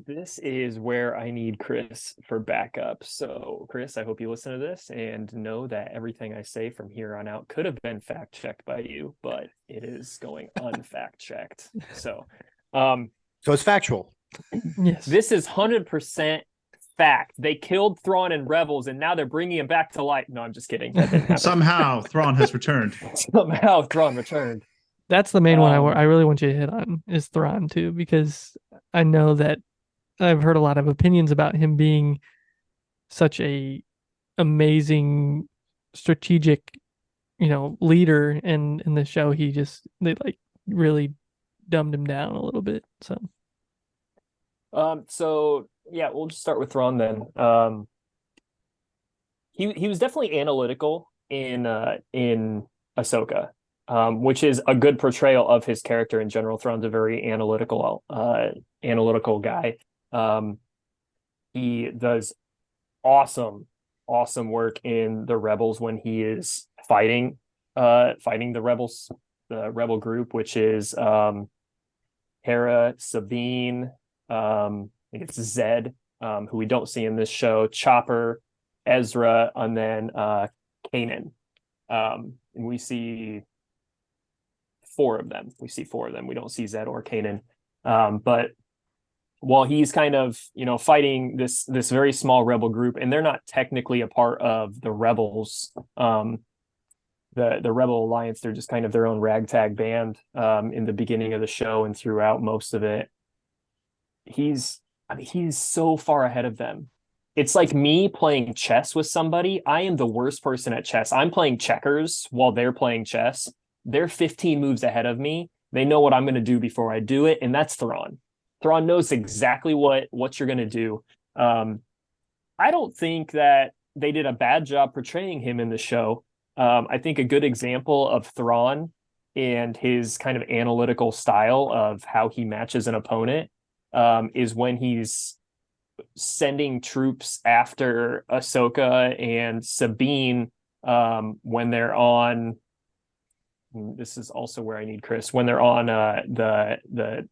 This is where I need Chris for backup. So, Chris, I hope you listen to this and know that everything I say from here on out could have been fact checked by you, but it is going unfact checked. So it's factual. Yes. This is 100% fact. They killed Thrawn in Rebels, and now they're bringing him back to life. No, I'm just kidding. That didn't happen. Somehow Thrawn has returned. Somehow Thrawn returned. That's the main one I really want you to hit on is Thrawn too, because I know that I've heard a lot of opinions about him being such a amazing strategic, leader, and in the show they like really dumbed him down a little bit. So So yeah, we'll just start with Thrawn then. he was definitely analytical in Ahsoka, which is a good portrayal of his character in general. Thrawn's a very analytical guy. He does awesome work in the Rebels when he is fighting the rebel group, which is Hera, Sabine, I think it's Zed, who we don't see in this show, Chopper, Ezra, and then Kanan. And we see four of them. We don't see Zed or Kanan. But while he's kind of, fighting this very small rebel group, and they're not technically a part of the rebels, the Rebel Alliance, they're just kind of their own ragtag band in the beginning of the show and throughout most of it. He's so far ahead of them. It's like me playing chess with somebody. I am the worst person at chess. I'm playing checkers while they're playing chess. They're 15 moves ahead of me. They know what I'm going to do before I do it, and that's Thrawn. Thrawn knows exactly what you're going to do. I don't think that they did a bad job portraying him in the show. I think a good example of Thrawn and his kind of analytical style of how he matches an opponent is when he's sending troops after Ahsoka and Sabine when they're on. This is also where I need Chris. When they're on the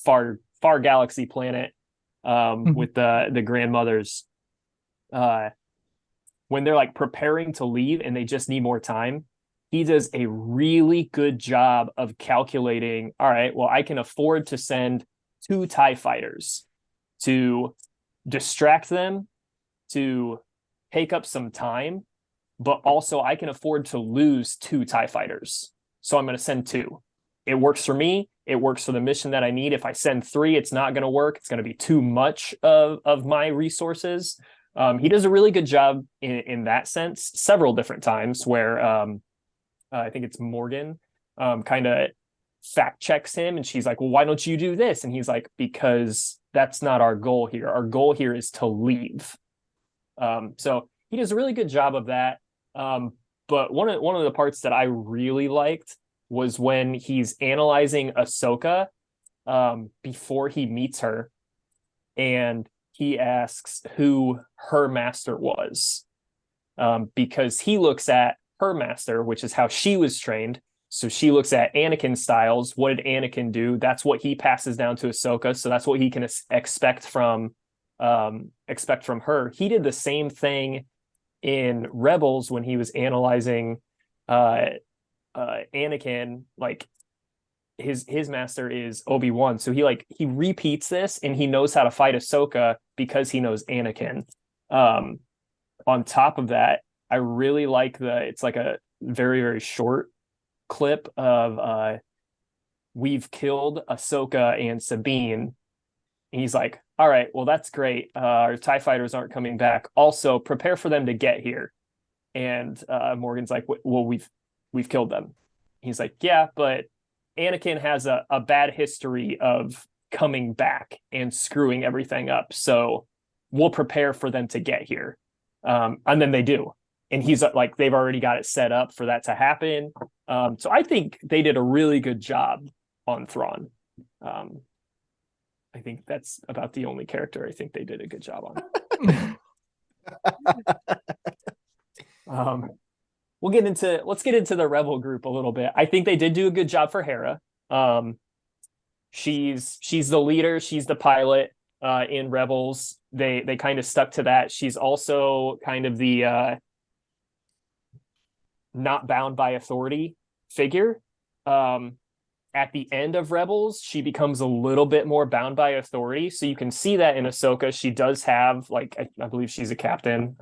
far galaxy planet with the grandmothers. When they're like preparing to leave and they just need more time, he does a really good job of calculating, all right, well, I can afford to send 2 TIE fighters to distract them, to take up some time, but also I can afford to lose 2 TIE fighters. So I'm going to send 2. It works for me. It works for the mission that I need. If I send 3, it's not going to work. It's going to be too much of my resources. He does a really good job in that sense several different times where I think it's Morgan kind of fact checks him and she's like, well, why don't you do this? And he's like, because that's not our goal here. Our goal here is to leave. So he does a really good job of that. But one of the parts that I really liked was when he's analyzing Ahsoka before he meets her, and he asks who her master was, because he looks at her master, which is how she was trained. So she looks at Anakin's styles. What did Anakin do? That's what he passes down to Ahsoka. So that's what he can expect from her. He did the same thing in Rebels when he was analyzing Anakin. Like his master is Obi-Wan, so he repeats this and he knows how to fight Ahsoka because he knows Anakin. On top of that, I really like it's like a very, very short clip of we've killed Ahsoka and Sabine. And he's like, all right, well, that's great. Our TIE fighters aren't coming back. Also, prepare for them to get here. And Morgan's like, well, we've killed them. He's like, yeah, but Anakin has a bad history of coming back and screwing everything up. So we'll prepare for them to get here. And then they do. And he's like, they've already got it set up for that to happen. So I think they did a really good job on Thrawn. I think that's about the only character I think they did a good job on. Let's get into the Rebel group a little bit. I think they did do a good job for Hera. She's the leader. She's the pilot in Rebels. They kind of stuck to that. She's also kind of the not bound by authority figure. At the end of Rebels, she becomes a little bit more bound by authority. So you can see that in Ahsoka. She does have, like, I believe she's a captain.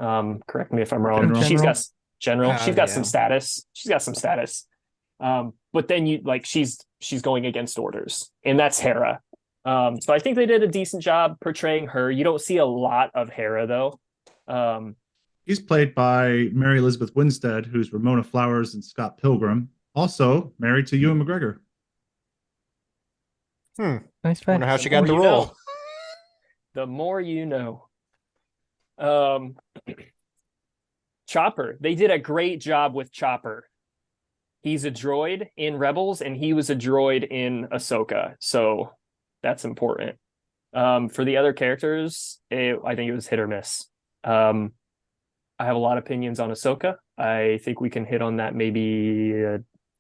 Correct me if I'm wrong. General. She's got general. She's got Yeah. some status. She's got some status. But then she's going against orders, and that's Hera. So I think they did a decent job portraying her. You don't see a lot of Hera though. He's played by Mary Elizabeth Winstead, who's Ramona Flowers and Scott Pilgrim, also married to Ewan McGregor. Nice fact. Wonder how she got more the you role. know. The more you know. Chopper. They did a great job with Chopper. He's a droid in Rebels, and he was a droid in Ahsoka, so that's important. For the other characters, I think it was hit or miss. I have a lot of opinions on Ahsoka. I think we can hit on that maybe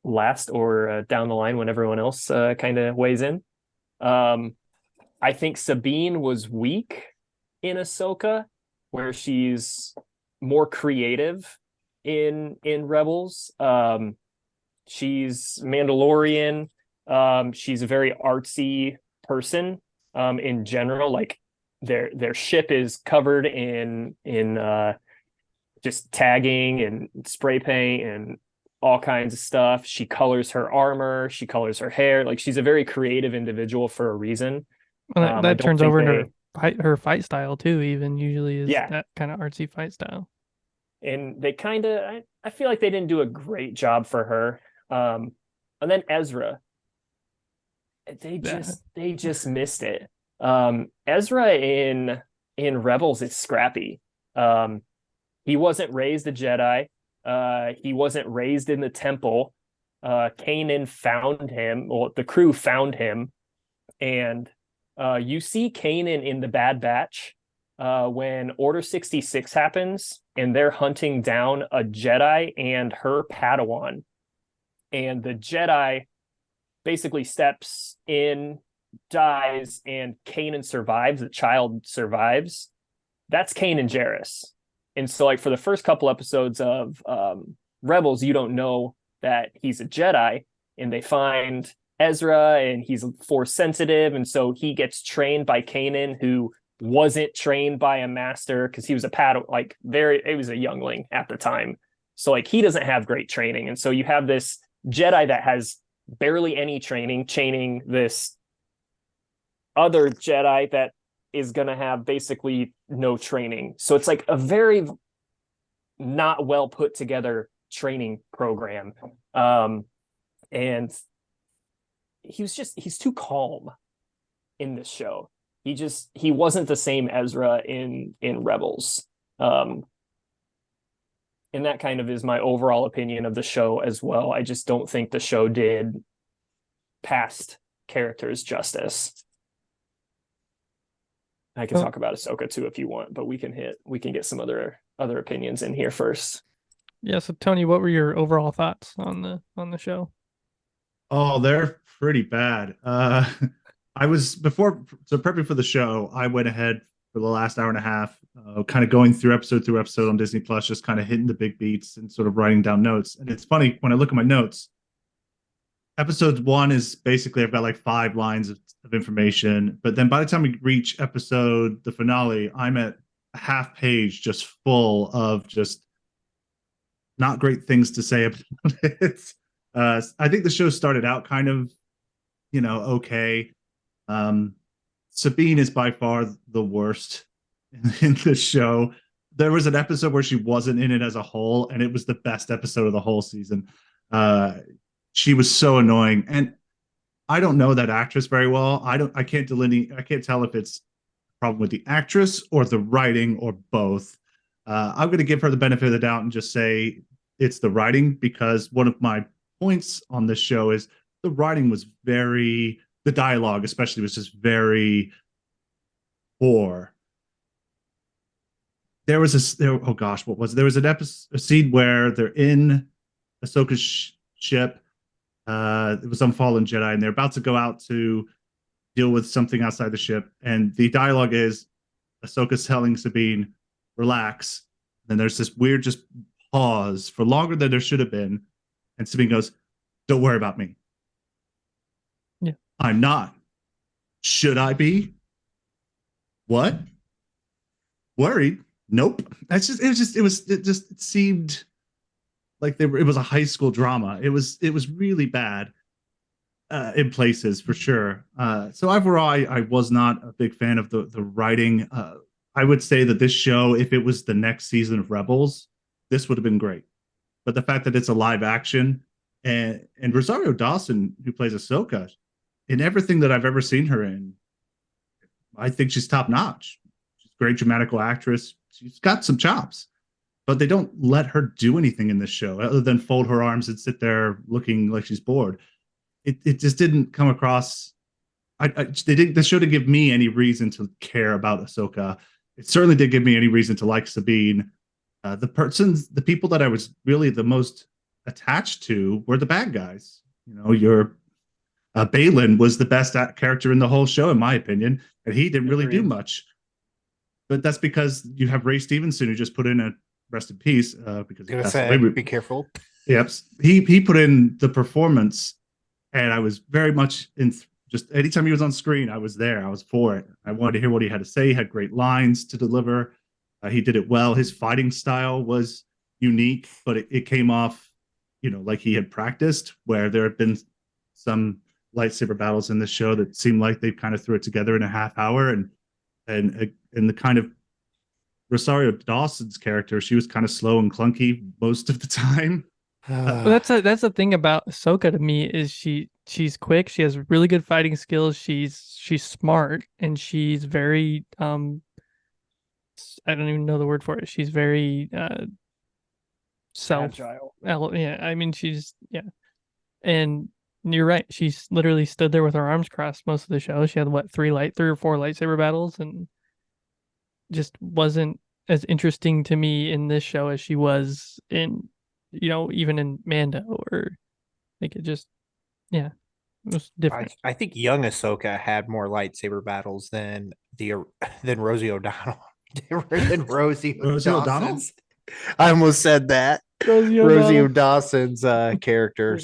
last or down the line when everyone else kind of weighs in. I think Sabine was weak in Ahsoka, where she's more creative in Rebels. She's Mandalorian. She's a very artsy person in general. Like their ship is covered in just tagging and spray paint and all kinds of stuff. She colors her armor. She colors her hair. Like she's a very creative individual for a reason. Well, that turns over into her fight style too. Even usually is that kind of artsy fight style. And they kind of, I feel like they didn't do a great job for her. And then Ezra, they just missed it. Ezra in Rebels is scrappy. He wasn't raised a Jedi. He wasn't raised in the temple. Kanan found him. Well, the crew found him, and you see Kanan in the Bad Batch when Order 66 happens, and they're hunting down a Jedi and her Padawan, and the Jedi basically steps in, dies, and Kanan survives. The child survives. That's Kanan Jarrus. And so, like, for the first couple episodes of Rebels, you don't know that he's a Jedi, and they find Ezra, and he's Force sensitive, and so he gets trained by Kanan, who wasn't trained by a master because he was a it was a youngling at the time. So, like, he doesn't have great training, and so you have this Jedi that has barely any training, chaining this other Jedi that is going to have basically no training. So it's like a very not well put together training program. And he's too calm in this show. He wasn't the same Ezra in Rebels. And that kind of is my overall opinion of the show as well. I just don't think the show did past characters justice. I can talk about Ahsoka too if you want, but we can get some other opinions in here first. Yeah, so Tony, what were your overall thoughts on the show? Oh, they're pretty bad. I was prepping for the show, I went ahead for the last hour and a half, kind of going through episode on Disney Plus, just kind of hitting the big beats and sort of writing down notes. And it's funny when I look at my notes, episode 1 is basically I've got like 5 lines of information, but then by the time we reach the finale, I'm at a half page just full of just not great things to say about it. I think the show started out kind of, okay. Sabine is by far the worst in the show. There was an episode where she wasn't in it as a whole, and it was the best episode of the whole season. She was so annoying, and I don't know that actress very well. I can't tell if it's a problem with the actress or the writing or both. I'm going to give her the benefit of the doubt and just say it's the writing, because one of my points on this show is the writing was the dialogue especially was just very poor. There was what was it? There was a scene where they're in Ahsoka's ship. It was some fallen Jedi, and they're about to go out to deal with something outside the ship. And the dialogue is Ahsoka's telling Sabine, relax. And there's this weird just pause for longer than there should have been. And Sabine goes, don't worry about me. Yeah. I'm not. Should I be? What? Worried? Nope. It seemed like it was a high school drama. It was really bad in places for sure. So overall, I was not a big fan of the writing. I would say that this show, if it was the next season of Rebels, this would have been great. But the fact that it's a live action and Rosario Dawson, who plays Ahsoka, in everything that I've ever seen her in, I think she's top notch. She's a great dramatical actress. She's got some chops. but they don't let her do anything in this show other than fold her arms and sit there looking like she's bored. It just didn't come across. The show didn't give me any reason to care about Ahsoka. It certainly did give me any reason to like Sabine. The people that I was really the most attached to were the bad guys. You know, your Balin was the best character in the whole show, in my opinion, and he didn't really do much. But that's because you have Ray Stevenson, who just put in a rest in peace because he passed away. Be careful. Yep, he put in the performance, and I was very much in. Just anytime he was on screen, I was there. I was for it. I wanted to hear what he had to say. He had great lines to deliver. He did it well. His fighting style was unique, but it came off, like he had practiced. Where there had been some lightsaber battles in the show that seemed like they kind of threw it together in a half hour, and the kind of Rosario Dawson's character, she was kind of slow and clunky most of the time. Well, that's the thing about Ahsoka to me is she's quick. She has really good fighting skills. She's smart, and she's very I don't even know the word for it. She's very Agile. Yeah, I mean and you're right. She's literally stood there with her arms crossed most of the show. She had three or four lightsaber battles, and just wasn't as interesting to me in this show as she was in, even in Mando, or like it was different. I think young Ahsoka had more lightsaber battles than Rosie O'Donnell. than Rosie O'Donnell? I almost said that. Rosie Dawson's character.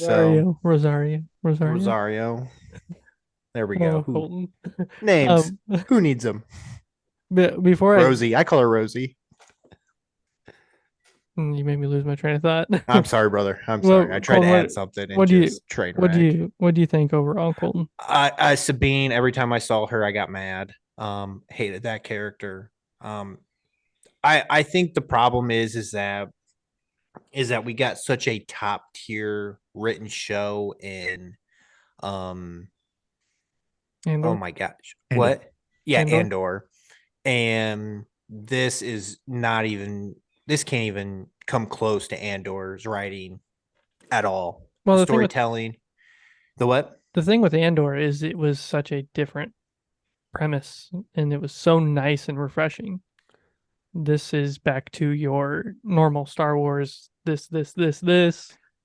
Rosario. There we go. Colton. Names. Who needs them? Before Rosie. I call her Rosie. You made me lose my train of thought. I'm sorry, brother. I'm sorry. I tried to add something. What do you think overall, Colton? Sabine. Every time I saw her, I got mad. Hated that character. I think the problem is that we got such a top tier written show in Andor? Oh my gosh. Andor. What? Yeah, Andor. And this can't even come close to Andor's writing at all. Well, the storytelling. The what? The thing with Andor is it was such a different premise, and it was so nice and refreshing. This is back to your normal Star Wars. This.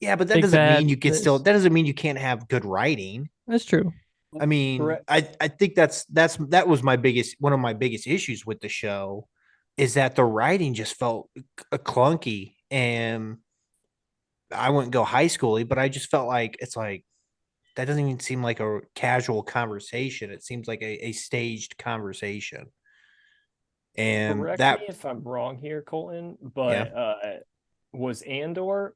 Yeah, but that doesn't mean you can still. That doesn't mean you can't have good writing. That's true. I mean, correct. I think that was one of my biggest issues with the show, is that the writing just felt clunky, and I wouldn't go high schooly, but I just felt like it's like that doesn't even seem like a casual conversation. It seems like a staged conversation. And correct me if I'm wrong here, Colton, but was Andor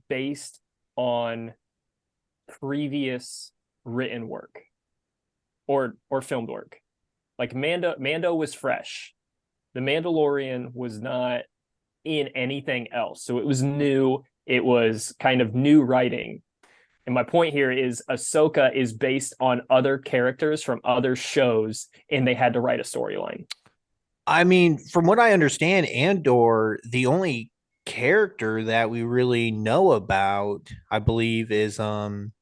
based on previous written work or filmed work? Like Mando was fresh. The Mandalorian was not in anything else. So it was new. It was kind of new writing. And my point here is Ahsoka is based on other characters from other shows, and they had to write a storyline. I mean, from what I understand, Andor, the only character that we really know about, I believe, is Cassian.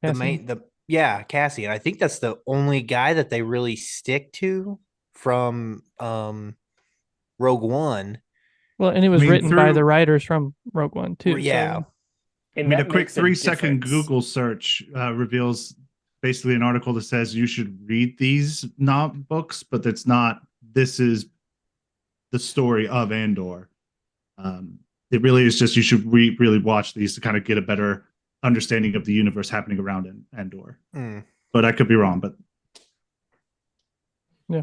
Cassian. I think that's the only guy that they really stick to from Rogue One. Well, and it was written by the writers from Rogue One too. Yeah. So. And a quick 3-second Google search reveals basically an article that says you should read these books, but that's not. This is the story of Andor. It really is just you should really watch these to kind of get a better understanding of the universe happening around Andor. But I could be wrong. But yeah,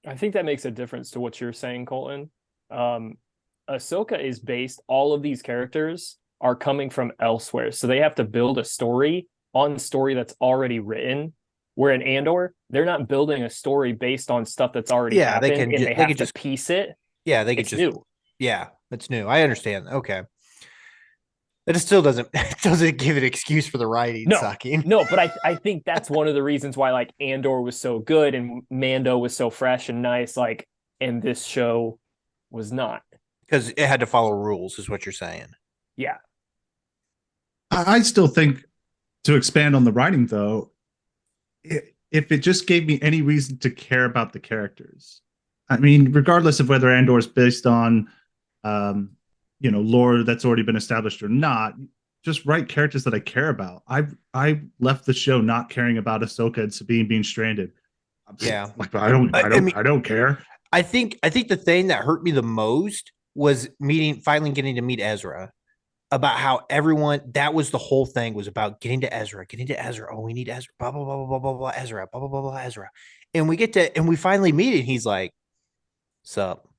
I think that makes a difference to what you're saying, Colton. Ahsoka is based. All of these characters are coming from elsewhere, so they have to build a story on story that's already written. Where in Andor, they're not building a story based on stuff that's already happened, they have to piece it. Yeah, it's new. Yeah, it's new. I understand. Okay. It still doesn't give an excuse for the writing sucking. No, but I think that's one of the reasons why like Andor was so good and Mando was so fresh and nice, like, and this show was not. Because it had to follow rules, is what you're saying. Yeah. I still think, to expand on the writing though, if it just gave me any reason to care about the characters, I mean, regardless of whether Andor is based on, lore that's already been established or not, just write characters that I care about. I left the show not caring about Ahsoka and Sabine being stranded. Yeah. Like I don't care. I think the thing that hurt me the most was finally getting to meet Ezra. About how everyone, that was the whole thing, was about getting to Ezra. Oh, we need Ezra. Blah blah blah blah blah blah blah. Ezra. Blah blah blah blah. Ezra. And we finally meet it. And he's like, "Sup?"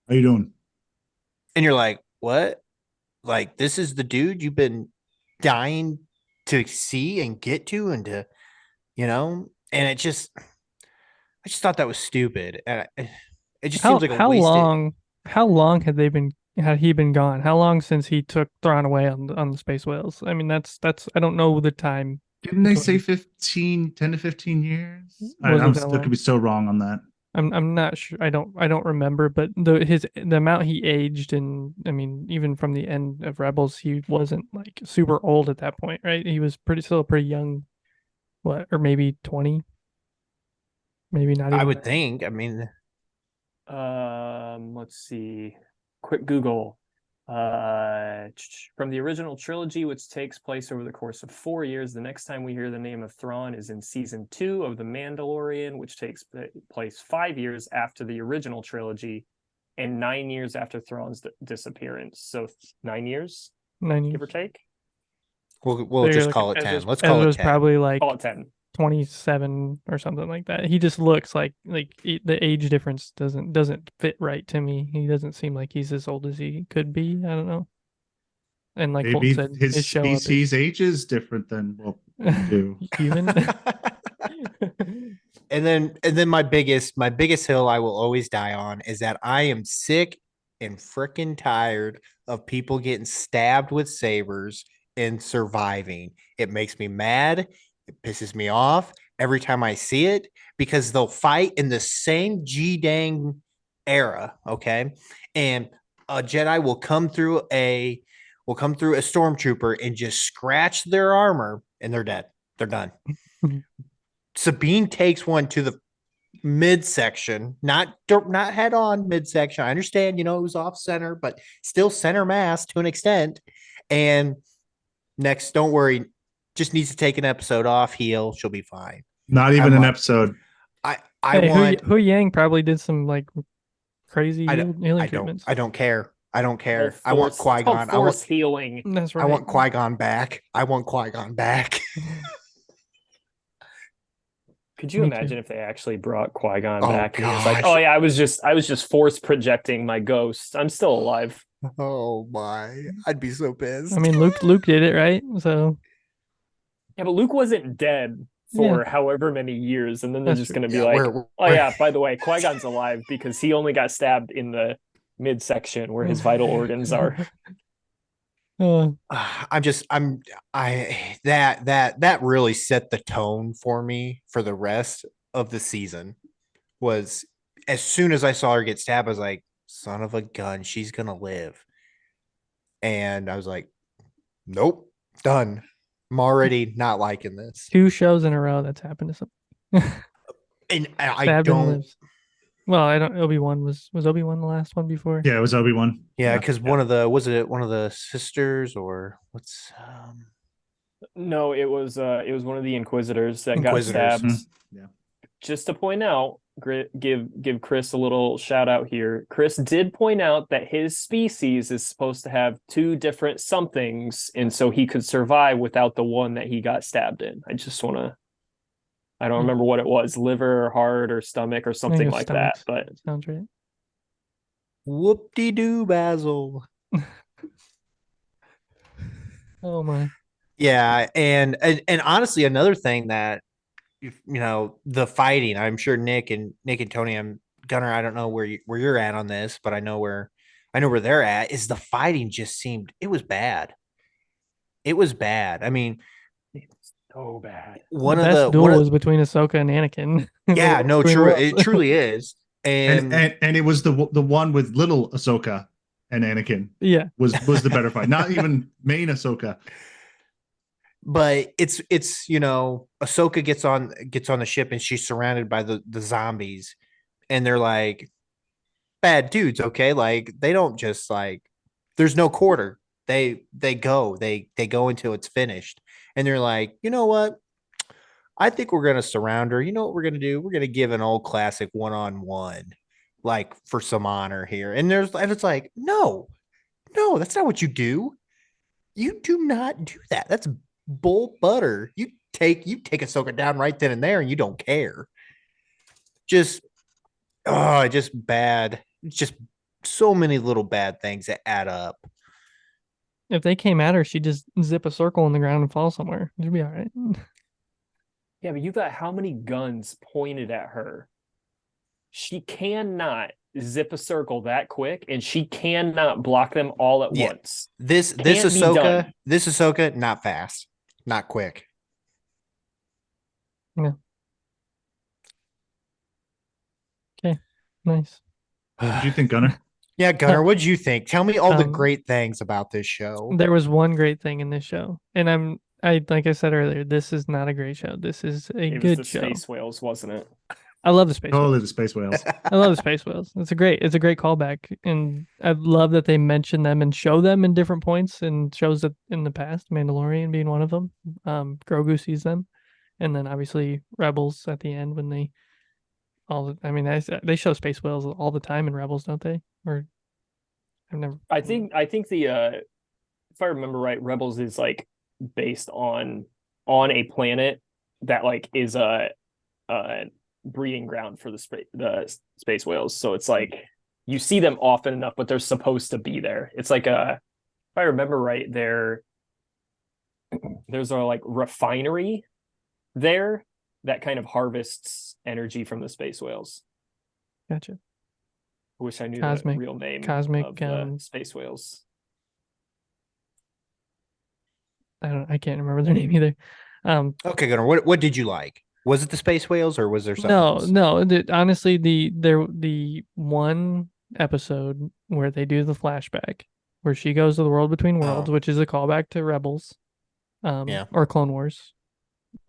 How you doing? And you're like, "What? Like this is the dude you've been dying to see and get to and to, And I just thought that was stupid. And it just seems like a wasted. How long had he been gone? How long since he took Thrawn away on the space whales? I mean, that's I don't know the time. Didn't they say 10 to 15 years? I could be so wrong on that. I'm not sure. I don't remember, but the amount he aged, and I mean, even from the end of Rebels, he wasn't like super old at that point, right? He was still pretty young. What, or maybe 20? Maybe not even. I would think. I mean, let's see. Quick Google. From the original trilogy, which takes place over the course of 4 years, the next time we hear the name of Thrawn is in season 2 of The Mandalorian, which takes place 5 years after the original trilogy and 9 years after Thrawn's disappearance. So 9 years, 9 years, give or take. We'll just call it 10. Let's call it 10. Probably like call it 10. 27 or something like that. He just looks like the age difference doesn't fit right to me. He doesn't seem like he's as old as he could be. I don't know. And like maybe Colton said, his species age is different than what we do. Human. and then my biggest hill I will always die on is that I am sick and freaking tired of people getting stabbed with sabers and surviving. It makes me mad. It pisses me off every time I see it because they'll fight in the same G-dang era, okay? And a Jedi will come through a stormtrooper and just scratch their armor and they're dead. They're done. Sabine takes one to the midsection, not head on midsection. I understand, it was off center, but still center mass to an extent. And next, don't worry, just needs to take an episode off, heal, she'll be fine. Not even an episode. Hu Yang probably did some like crazy healing treatments. I don't care. I want Qui-Gon. I want healing. That's right. I want Qui-Gon back. Could you imagine if they actually brought Qui-Gon back? And he was gosh. like, "Oh yeah, I was just force projecting my ghost. I'm still alive." Oh my! I'd be so pissed. I mean, Luke did it, right? So yeah, but Luke wasn't dead for however many years, and then they're just going to be by the way, Qui-Gon's alive because he only got stabbed in the midsection where his vital organs are. That really set the tone for me for the rest of the season. Was as soon as I saw her get stabbed, I was like, son of a gun, she's gonna live. And I was like, nope, done. I'm already not liking this. 2 shows in a row that's happened to something. And I don't. Well, I don't. Obi-Wan was Obi-Wan the last one before? Yeah, it was Obi-Wan. Yeah, because one of the sisters or what's? No, it was one of the Inquisitors that got stabbed. Mm-hmm. Yeah. Just to point out, give Chris a little shout out here. Chris did point out that his species is supposed to have 2 different somethings, and so he could survive without the one that he got stabbed in. I don't remember what it was, liver or heart or stomach or something like that. But sounds right. Whoop-de-doo, Basil. Oh my. Yeah, and honestly, another thing that the fighting. I'm sure Nick and Tony, Gunnar. I don't know where you're at on this, but I know where they're at. Is the fighting just seemed it was bad. It was bad. I mean, so bad. The best duel was between Ahsoka and Anakin. Yeah, no, true. It truly is. And it was the one with little Ahsoka and Anakin Yeah. was the better fight. Not even main Ahsoka. But it's Ahsoka gets on the ship and she's surrounded by the zombies, and they're like bad dudes, okay? Like they don't just like there's no quarter. They go until it's finished. And they're like, you know what? I think we're gonna surround her. You know what we're gonna do? We're gonna give an old classic one-on-one, like for some honor here. And it's like, no, that's not what you do. You do not do that. That's bull butter. You take Ahsoka down right then and there, and you don't care. Just just bad. It's just so many little bad things that add up. If they came at her, she'd just zip a circle in the ground and fall somewhere. She'd be all right. Yeah, but you got how many guns pointed at her? She cannot zip a circle that quick, and she cannot block them all at once. This Ahsoka, not fast, not quick. Yeah. Okay. Nice. What do you think, Gunnar? Yeah, Gunnar, what'd you think? Tell me all the Um, great things about this show. There was one great thing in this show, and like I said earlier, this is not a great show. This is a It good was the show. Space Whales, wasn't it? I love the space Totally whales. the space whales. I love the space whales. It's a great callback, and I love that they mention them and show them in different points and shows that in the past, Mandalorian being one of them. Grogu sees them, and then obviously Rebels at the end when they they show space whales all the time in Rebels, don't they? Or I've never. I think the if I remember right, Rebels is like based on a planet that like is a breeding ground for the space whales. So it's like you see them often enough, but they're supposed to be there. It's like if I remember right, there's a like refinery there that kind of harvests energy from the space whales. Gotcha. I wish I knew Cosmic- the real name cosmic, of the space whales. I can't remember their name either. Okay, Gunnar, what did you like? Was it the space whales or was there something else? No. Honestly, the one episode where they do the flashback, where she goes to the world between worlds, which is a callback to Rebels, or Clone Wars.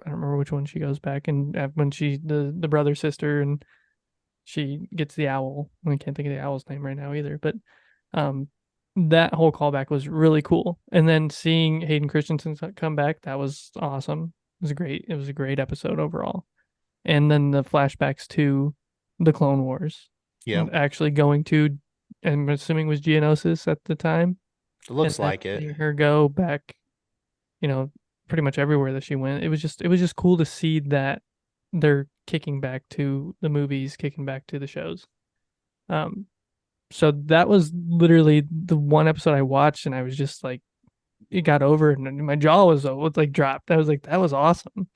I don't remember which one she goes back, and when she the brother sister and she gets the owl. I can't think of the owl's name right now either, but that whole callback was really cool. And then seeing Hayden Christensen come back, that was awesome. It was a great episode overall. And then the flashbacks to the Clone Wars. Yeah. Actually going to, I'm assuming was Geonosis at the time. It looks And then like it. seeing her go back, pretty much everywhere that she went. It was just cool to see that they're kicking back to the movies, kicking back to the shows. So that was literally the one episode I watched, and I was just like, it got over, and my jaw was like dropped. I was like, that was awesome.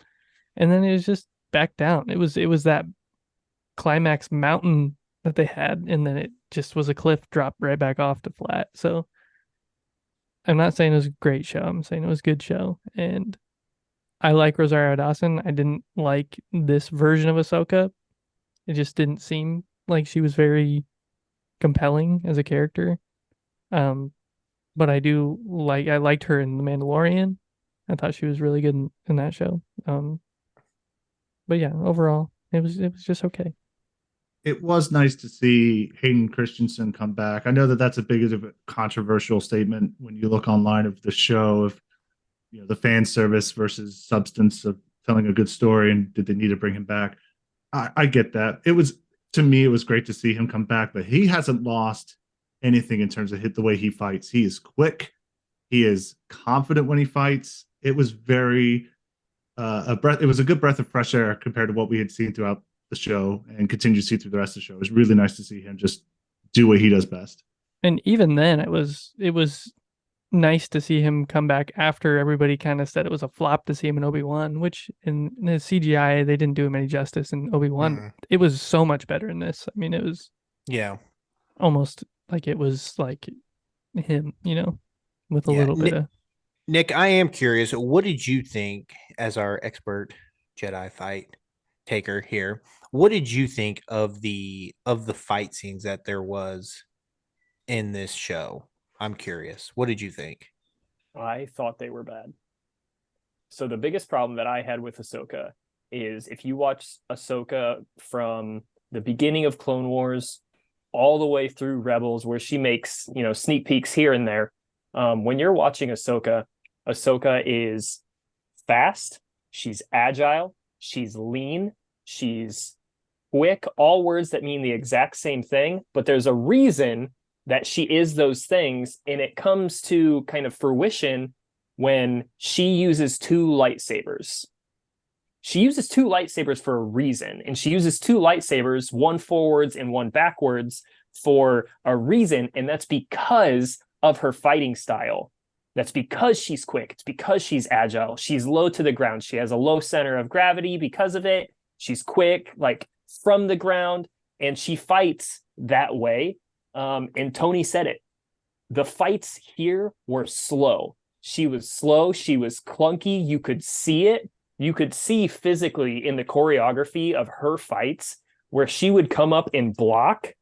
And then it was just back down. It was that climax mountain that they had, and then it just was a cliff drop right back off to flat. So I'm not saying it was a great show. I'm saying it was a good show. And I like Rosario Dawson. I didn't like this version of Ahsoka. It just didn't seem like she was very compelling as a character. But I liked her in The Mandalorian. I thought she was really good in that show. But yeah, overall, it was just okay. It was nice to see Hayden Christensen come back. I know that that's a big of a controversial statement when you look online of the show of the fan service versus substance of telling a good story, and did they need to bring him back? I get that. To me, it was great to see him come back, but he hasn't lost anything in terms of the way he fights. He is quick. He is confident when he fights. It was very it was a good breath of fresh air compared to what we had seen throughout the show and continue to see through the rest of the show. It was really nice to see him just do what he does best. And even then, it was nice to see him come back after everybody kind of said it was a flop to see him in Obi-Wan, which in the CGI, they didn't do him any justice in Obi-Wan. Mhm. It was so much better in this. I mean, it was almost like it was like him, with a little bit of... Nick, I am curious. What did you think as our expert Jedi fight taker here? What did you think of the fight scenes that there was in this show? I'm curious. What did you think? I thought they were bad. So the biggest problem that I had with Ahsoka is if you watch Ahsoka from the beginning of Clone Wars all the way through Rebels, where she makes, sneak peeks here and there. When you're watching Ahsoka, Ahsoka is fast, she's agile, she's lean, she's quick, all words that mean the exact same thing, but there's a reason that she is those things, and it comes to kind of fruition when she uses two lightsabers. She uses two lightsabers for a reason, and she uses two lightsabers, one forwards and one backwards, for a reason, and that's because of her fighting style. That's because she's quick. It's because she's agile. She's low to the ground. She has a low center of gravity because of it. She's quick, like from the ground, and she fights that way. And Tony said it. The fights here were slow. She was slow. She was clunky. You could see it. You could see physically in the choreography of her fights where she would come up and block,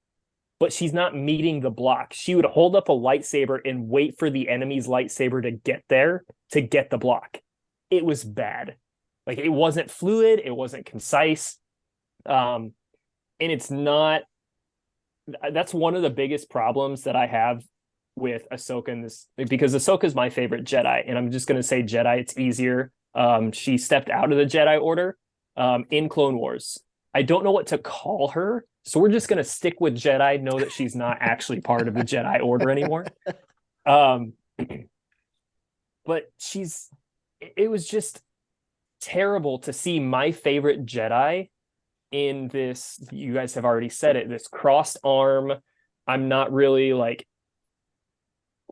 but she's not meeting the block. She would hold up a lightsaber and wait for the enemy's lightsaber to get there to get the block. It was bad. Like, it wasn't fluid. It wasn't concise. And it's not... That's one of the biggest problems that I have with Ahsoka in this, because Ahsoka is my favorite Jedi, and I'm just going to say Jedi. It's easier. She stepped out of the Jedi Order in Clone Wars. I don't know what to call her, so we're just going to stick with Jedi, know that she's not actually part of the Jedi Order anymore. But it was just terrible to see my favorite Jedi in this. You guys have already said it, this crossed arm. I'm not really like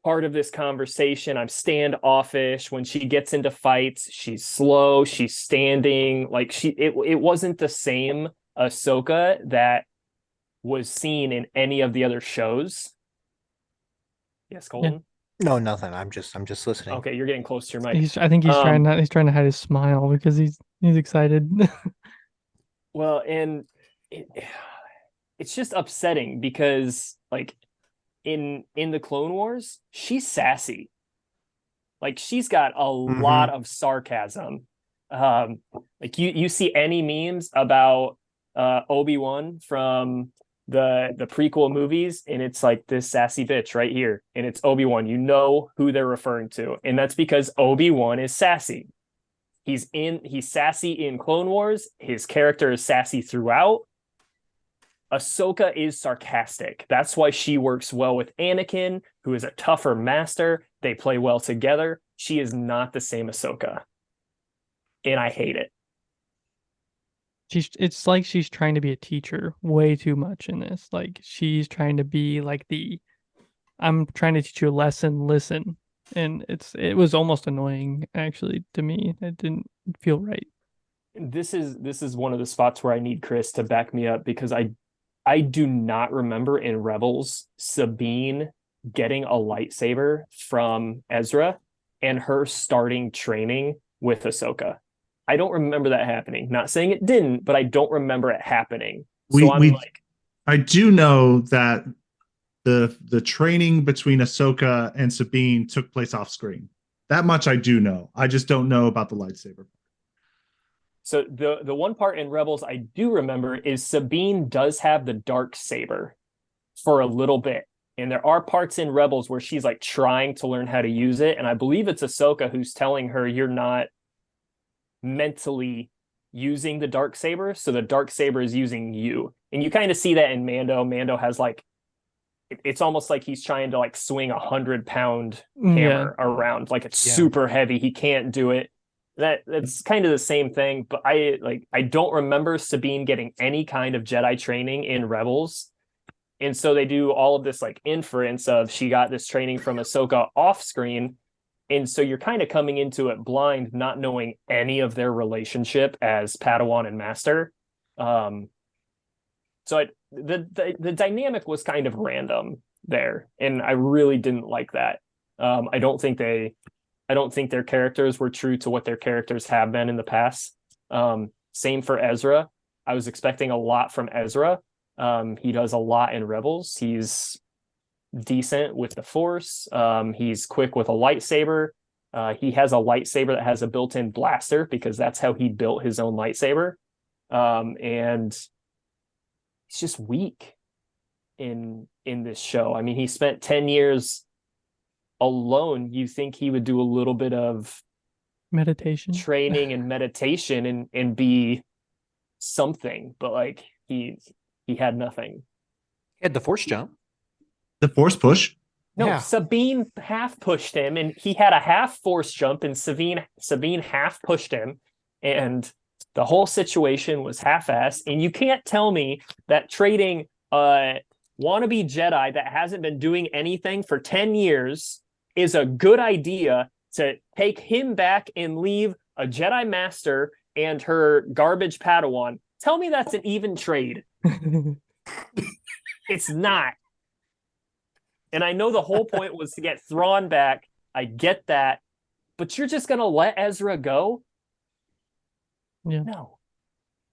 part of this conversation. I'm standoffish. When she gets into fights, she's slow, she's standing. Like, it wasn't the same Ahsoka that was seen in any of the other shows. Yes, Colton? No, nothing. I'm just listening. Okay, you're getting close to your mic. I think he's trying to hide his smile because he's excited. Well, and it's just upsetting because, like, in the Clone Wars, she's sassy. Like, she's got a lot of sarcasm. Like, you see any memes about Obi-Wan from the prequel movies, and it's like this sassy bitch right here, and it's Obi-Wan. You know who they're referring to, and that's because Obi-Wan is sassy. He's sassy in Clone Wars. His character is sassy throughout. Ahsoka is sarcastic. That's why she works well with Anakin, who is a tougher master. They play well together. She is not the same Ahsoka, and I hate it. It's like she's trying to be a teacher way too much in this. Like, she's trying to be like I'm trying to teach you a lesson, listen. And it was almost annoying, actually, to me. It didn't feel right. This is one of the spots where I need Chris to back me up, because I do not remember in Rebels Sabine getting a lightsaber from Ezra and her starting training with Ahsoka. I don't remember that happening. Not saying it didn't, but I don't remember it happening. I do know that the training between Ahsoka and Sabine took place off screen. That much I do know. I just don't know about the lightsaber. So the one part in Rebels I do remember is Sabine does have the dark saber for a little bit. And there are parts in Rebels where she's like trying to learn how to use it. And I believe it's Ahsoka who's telling her, you're not mentally using the dark saber, so the dark saber is using you. And you kind of see that in Mando. Mando has like, it's almost like he's trying to like swing 100-pound hammer around, like it's super heavy. He can't do it. That's kind of the same thing, but I don't remember Sabine getting any kind of Jedi training in Rebels. And so they do all of this like inference of she got this training from Ahsoka off screen. And so you're kind of coming into it blind, not knowing any of their relationship as Padawan and Master. So the dynamic was kind of random there, and I really didn't like that. I don't think their characters were true to what their characters have been in the past. Same for Ezra. I was expecting a lot from Ezra. He does a lot in Rebels. He's decent with the Force. He's quick with a lightsaber. He has a lightsaber that has a built-in blaster because that's how he built his own lightsaber. And he's just weak in this show. I mean, he spent 10 years alone. You think he would do a little bit of meditation training and meditation and be something, but like he had nothing. He had the force jump. The force push. No, Yeah. Sabine half pushed him, and he had a half force jump, and Sabine half pushed him, and the whole situation was half-assed. And you can't tell me that trading a wannabe Jedi that hasn't been doing anything for 10 years is a good idea to take him back and leave a Jedi Master and her garbage Padawan. Tell me that's an even trade. It's not. And I know the whole point was to get Thrawn back. I get that. But you're just going to let Ezra go? Yeah.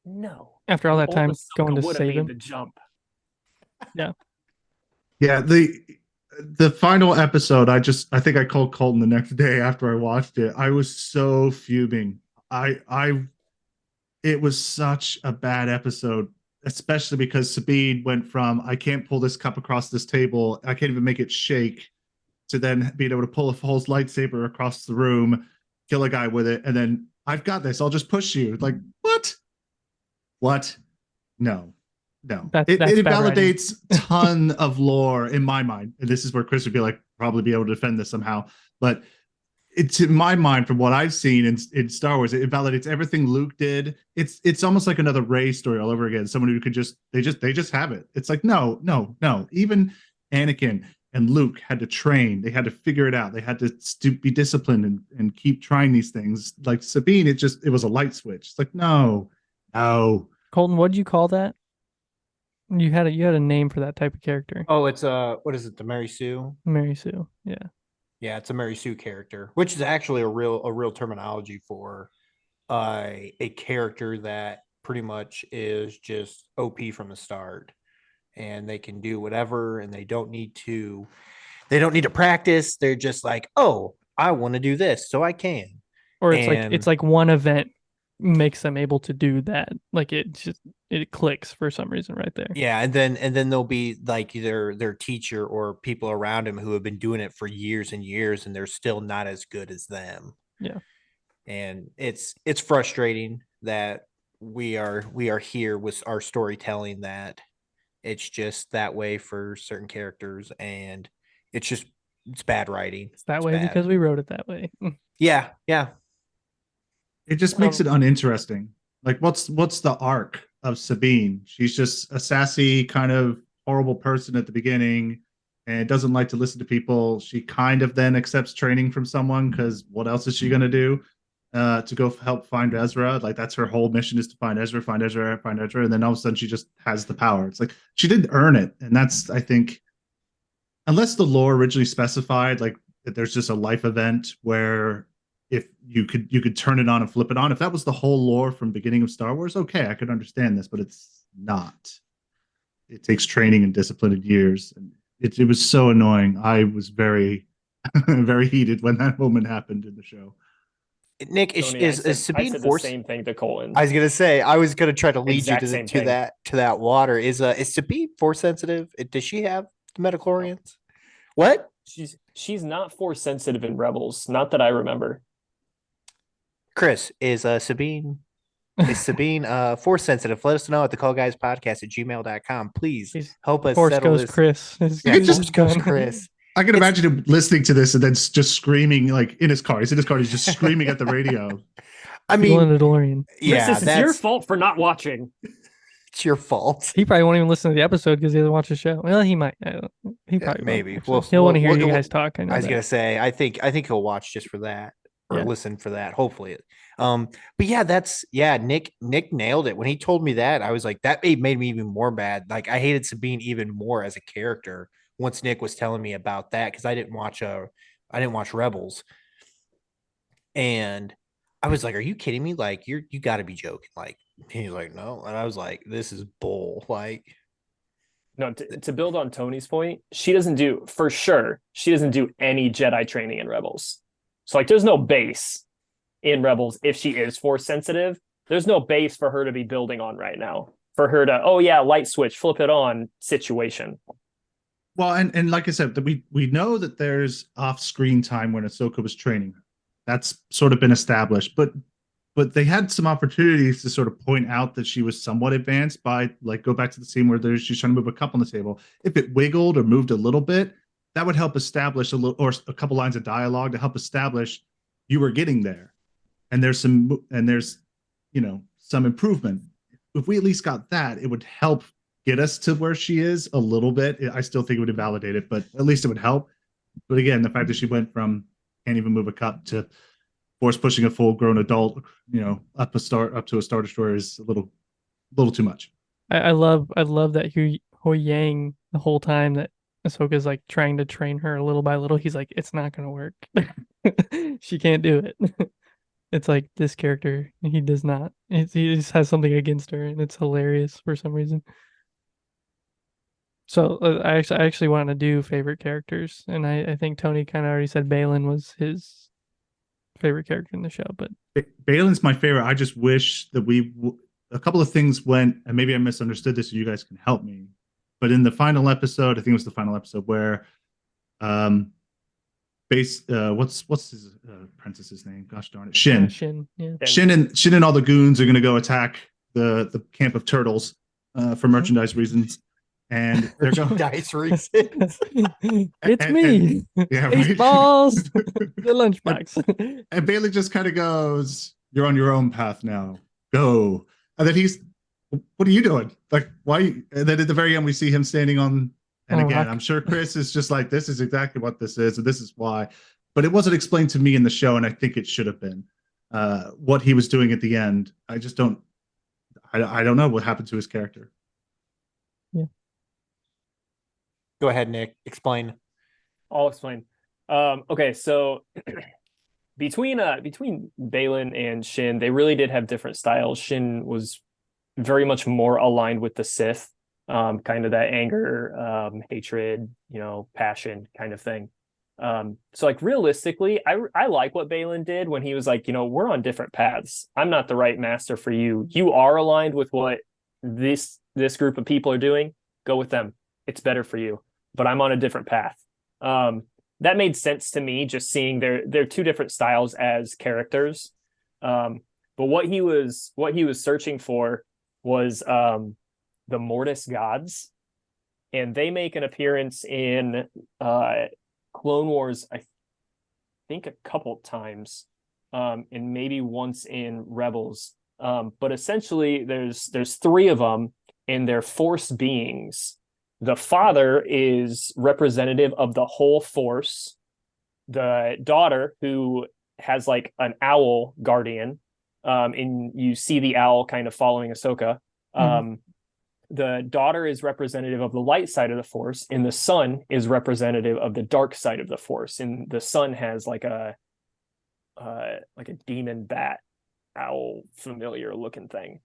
No. After all that Old time Ahsoka going to would have save made him. the jump. Yeah, the final episode, I think I called Colton the next day after I watched it. I was so fuming. It was such a bad episode, especially because Sabine went from I can't pull this cup across this table, I can't even make it shake, to then being able to pull a false lightsaber across the room, kill a guy with it, and then I've got this, I'll just push you. Like, what? No. It invalidates a ton of lore in my mind. And this is where Chris would be like, probably be able to defend this somehow. But it's in my mind, from what I've seen in Star Wars, it invalidates everything Luke did. It's almost like another Rey story all over again. Someone who could they just have it. It's like, no. Even Anakin and Luke had to train. They had to figure it out. They had to be disciplined and keep trying these things. Like Sabine, it was a light switch. It's like, no. Colton, what did you call that? You had a name for that type of character. Oh, it's what is it? The Mary Sue? Mary Sue. Yeah. Yeah, it's a Mary Sue character, which is actually a real terminology for a character that pretty much is just OP from the start, and they can do whatever, and they don't need to practice. They're just like, oh, I want to do this, so I can. Or it's like one event makes them able to do that. Like it clicks for some reason right there. Yeah, and then there'll be like their teacher or people around him who have been doing it for years and years, and they're still not as good as them. Yeah. And it's frustrating that we are here with our storytelling that it's just that way for certain characters, and it's bad writing. It's that way because we wrote it that way. Yeah. It just makes it uninteresting. Like, what's the arc of Sabine? She's just a sassy, kind of horrible person at the beginning and doesn't like to listen to people. She kind of then accepts training from someone because what else is she going to do to go help find Ezra? Like, that's her whole mission, is to find Ezra. And then all of a sudden she just has the power. It's like she didn't earn it. And that's, I think, unless the lore originally specified, like, that there's just a life event where if you could turn it on and flip it on. If that was the whole lore from beginning of Star Wars, okay, I could understand this, but it's not. It takes training and discipline and years. And it was so annoying. I was very, very heated when that moment happened in the show. Nick, Tony, is Sabine I said Force? the same thing to Colton. I was gonna say, I was gonna try to lead Exact you same to thing. that water. Is Sabine Force sensitive? Does she have the midichlorians? What? She's not Force sensitive in Rebels, not that I remember. Chris, is Sabine Force sensitive? Let us know at thecallguyspodcast@gmail.com. Please help us Force settle goes this. Chris. Yeah, Force goes Chris. I can imagine him listening to this and then just screaming, like, in his car. He's in his car. He's just screaming at the radio. I mean, in the DeLorean. yeah, Chris, it's your fault for not watching. It's your fault. He probably won't even listen to the episode because he doesn't watch the show. Well, he might. He probably maybe. Won't, he'll want to hear you guys talk. I was gonna say, I think he'll watch just for that, or listen for that. Hopefully. But yeah, Nick nailed it when he told me that. I was like, that made me even more mad. Like, I hated Sabine even more as a character once Nick was telling me about that, because I didn't watch Rebels, and I was like, are you kidding me? Like, you got to be joking. Like, He's like, no. And I was like, this is bull. Like, No, to build on Tony's point, she doesn't do any Jedi training in Rebels. So like, there's no base in Rebels if she is force sensitive. There's no base for her to be building on right now. For her to, oh yeah, light switch, flip it on situation. Well, and like I said, we know that there's off-screen time when Ahsoka was training her. That's sort of been established, but they had some opportunities to sort of point out that she was somewhat advanced by, like, go back to the scene where she's trying to move a cup on the table. If it wiggled or moved a little bit, that would help establish a little, or a couple lines of dialogue to help establish you were getting there, and there's some improvement. If we at least got that, it would help get us to where she is a little bit. I still think it would invalidate it, but at least it would help. But again, the fact that she went from can't even move a cup to force pushing a full-grown adult, up to a Star Destroyer is a little too much. I love that Hu Yang the whole time that Ahsoka's like trying to train her little by little. He's like, it's not gonna work. She can't do it. It's like this character, he does not. He just has something against her, and it's hilarious for some reason. So I actually want to do favorite characters, and I think Tony kind of already said Balin was his favorite character in the show, but Balin's my favorite. I just wish that a couple of things went, and maybe I misunderstood this, so you guys can help me. But in the final episode, I think it was the final episode where, what's his apprentice's name? Gosh darn it, Shin. Shin, yeah. Shin and all the goons are going to go attack the camp of turtles for merchandise reasons. And they're going dice reasons. It's me. Yeah, Baseballs. The lunchbox. And Bailey just kind of goes, "You're on your own path now. Go." And then he's, "What are you doing? Like, why?" And then at the very end, we see him standing on. And again, I'm sure Chris is just like, "This is exactly what this is, and this is why." But it wasn't explained to me in the show, and I think it should have been what he was doing at the end. I just don't. I don't know what happened to his character. Yeah. Go ahead, Nick. Explain. I'll explain. Okay, so between Balin and Shin, they really did have different styles. Shin was very much more aligned with the Sith, kind of that anger, hatred, passion kind of thing. So like realistically, I like what Balin did when he was like, we're on different paths. I'm not the right master for you. You are aligned with what this group of people are doing. Go with them. It's better for you. But I'm on a different path. That made sense to me, just seeing their two different styles as characters. But what he was searching for was the Mortis gods, and they make an appearance in Clone Wars, I think a couple times, and maybe once in Rebels. But essentially, there's three of them, and they're Force beings. The father is representative of the whole Force. The daughter, who has like an owl guardian, and you see the owl kind of following Ahsoka. The daughter is representative of the light side of the Force, and the son is representative of the dark side of the Force. And the son has like a demon bat owl familiar looking thing.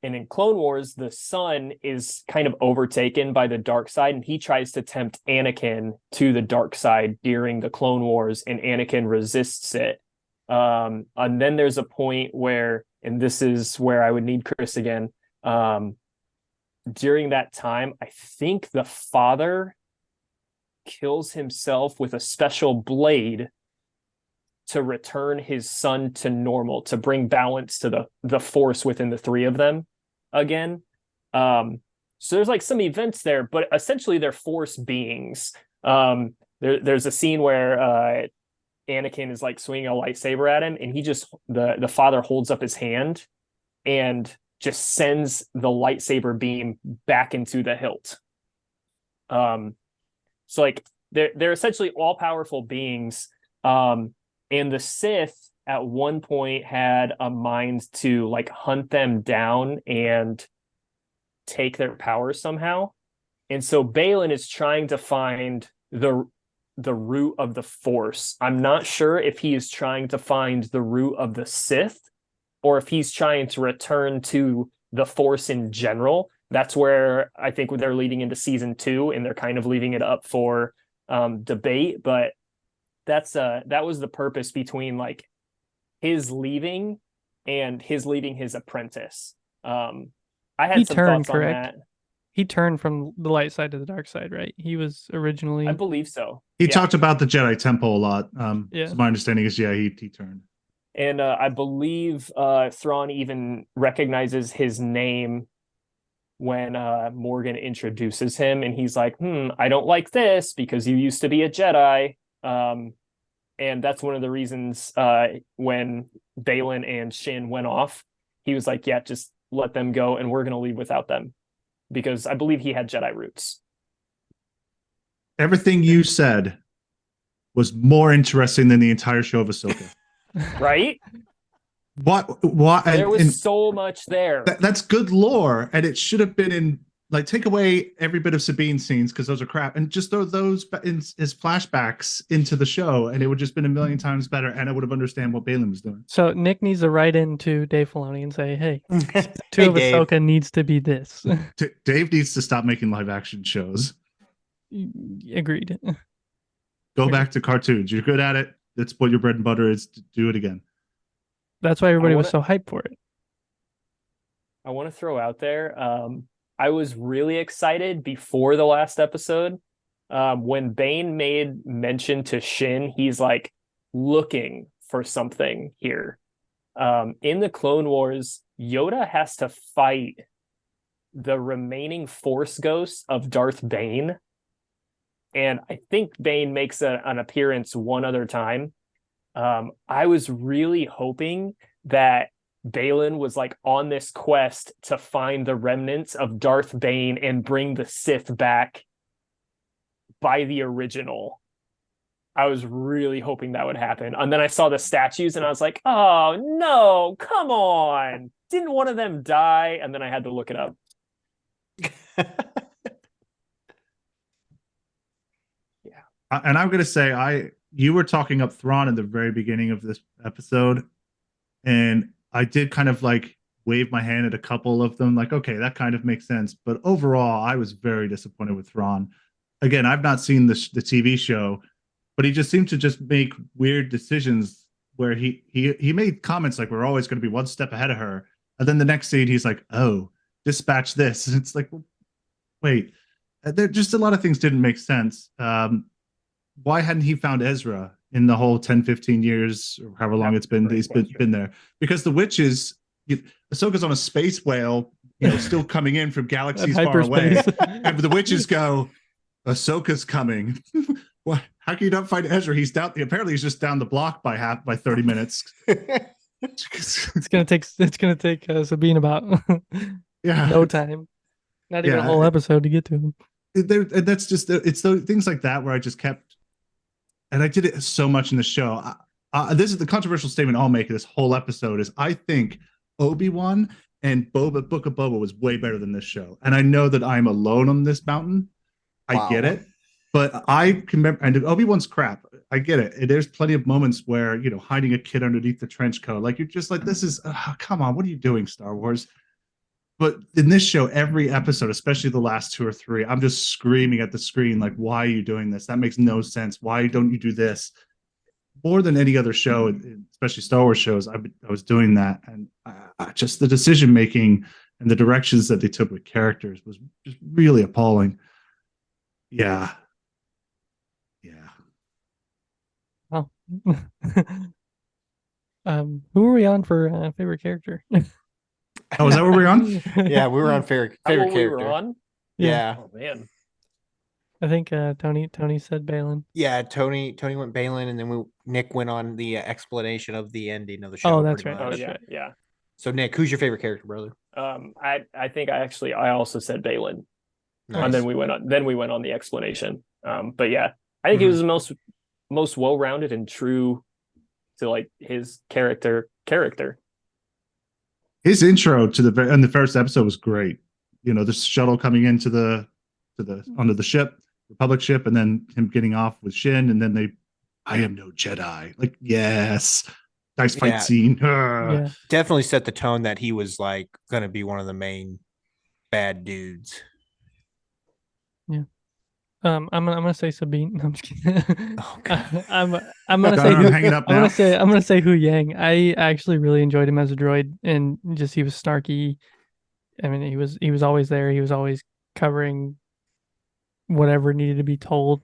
And in Clone Wars, the son is kind of overtaken by the dark side, and he tries to tempt Anakin to the dark side during the Clone Wars, and Anakin resists it. And then there's a point where, and this is where I would need Chris again, during that time, I think the father kills himself with a special blade to return his son to normal, to bring balance to the Force within the three of them again. So there's like some events there, but essentially they're Force beings. There's a scene where Anakin is like swinging a lightsaber at him, and he just the father holds up his hand and just sends the lightsaber beam back into the hilt. So like they're essentially all powerful beings. And the Sith at one point had a mind to like hunt them down and take their power somehow. And so Balin is trying to find the root of the Force. I'm not sure if he is trying to find the root of the Sith or if he's trying to return to the Force in general. That's where I think they're leading into season 2, and they're kind of leaving it up for debate. But that was the purpose between like his leaving and his leaving his apprentice. I had some thoughts on that. He turned from the light side to the dark side, right? He was originally, I believe so. He talked about the Jedi Temple a lot. Yeah. So my understanding is, he turned. And I believe Thrawn even recognizes his name when Morgan introduces him, and he's like, I don't like this because you used to be a Jedi. And that's one of the reasons when Balin and Shin went off, he was like, yeah, just let them go, and we're going to leave without them. Because I believe he had Jedi roots. Everything you said was more interesting than the entire show of Ahsoka. Right? What? There was so much there. That's good lore, and it should have been in, like, take away every bit of Sabine scenes because those are crap, and just throw those in his flashbacks into the show, and it would just been a million times better, and I would have understand what Balin was doing. So Nick needs to write into Dave Filoni and say, hey, 2 of Ahsoka needs to be this. Dave needs to stop making live action shows. Agreed. Go back to cartoons. You're good at it. That's what your bread and butter is. Do it again. That's why everybody was so hyped for it. I want to throw out there, I was really excited before the last episode when Bane made mention to Shin. He's like looking for something here. In the Clone Wars, Yoda has to fight the remaining Force ghosts of Darth Bane. And I think Bane makes an appearance one other time. I was really hoping that Balin was like on this quest to find the remnants of Darth Bane and bring the Sith back by the original. I was really hoping that would happen. And then I saw the statues and I was like, oh no, come on. Didn't one of them die? And then I had to look it up. And I'm going to say, you were talking up Thrawn in the very beginning of this episode, and I did kind of like wave my hand at a couple of them, like, okay, that kind of makes sense. But overall, I was very disappointed with Thrawn. Again, I've not seen the TV show, but he just seemed to just make weird decisions where he made comments like, we're always going to be one step ahead of her. And then the next scene, he's like, oh, dispatch this. And it's like, well, wait, there just a lot of things didn't make sense. Why hadn't he found Ezra in the whole 10, 15 years, or however long it's been, he's been there? Because the witches, Ahsoka's on a space whale, still coming in from galaxies far away. And the witches go, Ahsoka's coming. What? How can you not find Ezra? He's down. Apparently, he's just down the block by 30 minutes. It's gonna take Sabine about no time, not even a whole episode to get to him. And that's just, it's those things like that where I just kept, and I did it so much in the show. This is the controversial statement I'll make of this whole episode is I think Obi-Wan and Book of Boba was way better than this show. And I know that I'm alone on this mountain. I get it. But I can remember, and Obi-Wan's crap. I get it. There's plenty of moments where, hiding a kid underneath the trench coat, like you're just like, this is, come on, what are you doing, Star Wars? But in this show, every episode, especially the last 2 or 3, I'm just screaming at the screen, like, why are you doing this? That makes no sense. Why don't you do this? More than any other show, especially Star Wars shows, I was doing that. And just the decision-making and the directions that they took with characters was just really appalling. Yeah. Oh. Who are we on for favorite character? Oh, is that where we're on? Yeah, we were on favorite character. We were on? Yeah. Oh man. I think Tony said Balin. Yeah, Tony went Balin, and then Nick went on the explanation of the ending of the show. Oh, that's right. Oh That's yeah, right. yeah. So Nick, who's your favorite character, brother? I think I also said Balin. Nice. And then we went on the explanation. But yeah, I think he was the most well-rounded and true to like his character. His intro to the first episode was great. The shuttle coming into onto the ship, Republic ship, and then him getting off with Shin, and then I am no Jedi. Like, yes, nice fight Yeah. scene. Yeah. Definitely set the tone that he was like going to be one of the main bad dudes. I'm gonna say Sabine. No, I'm just kidding. Okay. I'm gonna say Gunner, I'm who hanging up I'm now. gonna say Hu Yang. I actually really enjoyed him as a droid, and just he was snarky. I mean, he was always there. He was always covering whatever needed to be told,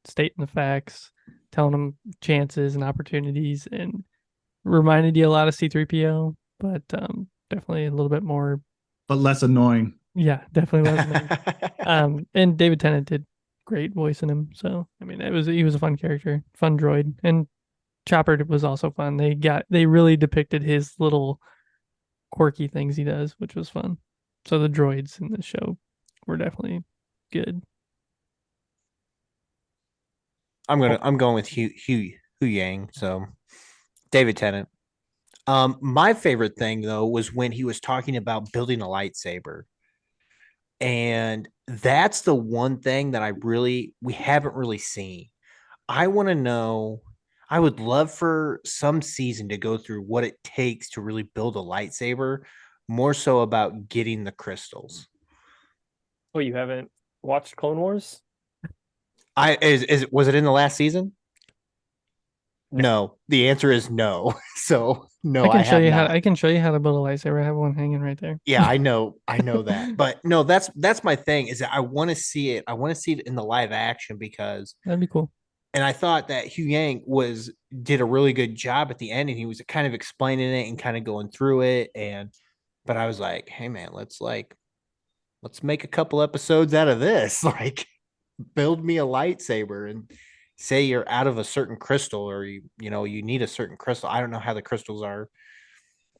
stating the facts, telling them chances and opportunities, and reminded you a lot of C-3PO, but definitely a little bit more. But less annoying. Yeah, definitely less annoying. And David Tennant did great voicing him. So I mean, he was a fun character, fun droid, and Chopper was also fun. They really depicted his little quirky things he does, which was fun. So the droids in the show were definitely good. I'm going with Hu Yang. So David Tennant. My favorite thing though was when he was talking about building a lightsaber. And that's the one thing that we haven't really seen. I want to know, I would love for some season to go through what it takes to really build a lightsaber, more so about getting the crystals. Oh, you haven't watched Clone Wars? Was it in the last season? No. The answer is no. So no, I have not. I can show you how to build a lightsaber. I have one hanging right there. Yeah, I know that. But no, that's my thing is that I want to see it. I want to see it in the live action because That'd be cool. and I thought that Hugh Yang did a really good job at the end, and he was kind of explaining it and kind of going through it. But I was like, hey man, let's make a couple episodes out of this. Like, build me a lightsaber and say you're out of a certain crystal or you need a certain crystal. I don't know how the crystals are.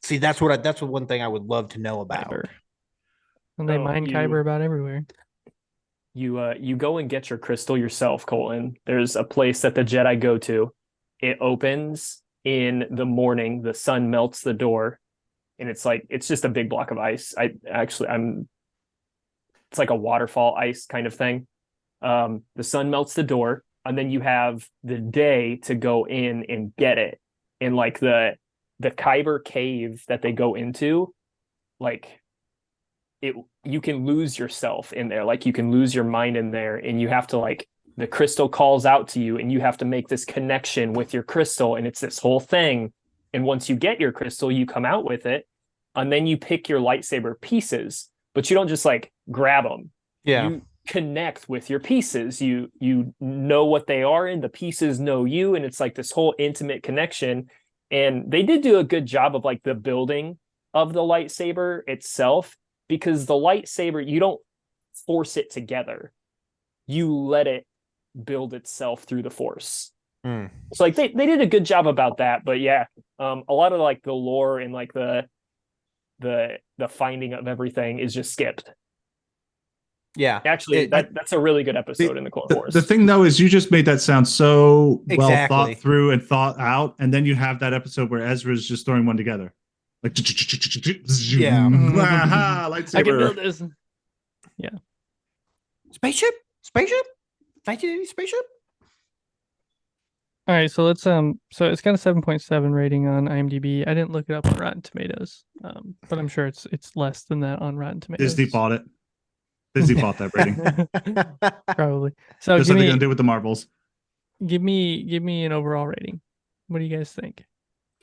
See, that's what one thing I would love to know about. Kyber. And they Oh, mine Kyber about everywhere. You go and get your crystal yourself, Colton. There's a place that the Jedi go to. It opens in the morning. The sun melts the door, and it's just a big block of ice. It's like a waterfall ice kind of thing. The sun melts the door, and then you have the day to go in and get it. And like the Kyber cave that they go into, like you can lose yourself in there. Like you can lose your mind in there, and you have to like the crystal calls out to you, and you have to make this connection with your crystal, and it's this whole thing. And once you get your crystal, you come out with it, and then you pick your lightsaber pieces, but you don't just like grab them. Yeah. You connect with your pieces. You know what they are, and the pieces know you, and it's like this whole intimate connection. And they did do a good job of like the building of the lightsaber itself, because the lightsaber, you don't force it together. You let it build itself through the force. Mm. So like they did a good job about that. But yeah, a lot of like the lore and like the finding of everything is just skipped. Yeah. Actually, that's a really good episode in the Clone Wars. The thing though is you just made that sound so well Exactly. thought through and thought out, and then you have that episode where Ezra's just throwing one together. Like Yeah. aha, lightsaber. I can build this. Yeah. Spaceship? 1980 spaceship? All right, so let's so it's got a 7.7 rating on IMDb. I didn't look it up on Rotten Tomatoes, but I'm sure it's less than that on Rotten Tomatoes. Disney bought it. Disney bought that rating. Probably. So Just like they're gonna do with the Marvels. give me an overall rating. What do you guys think?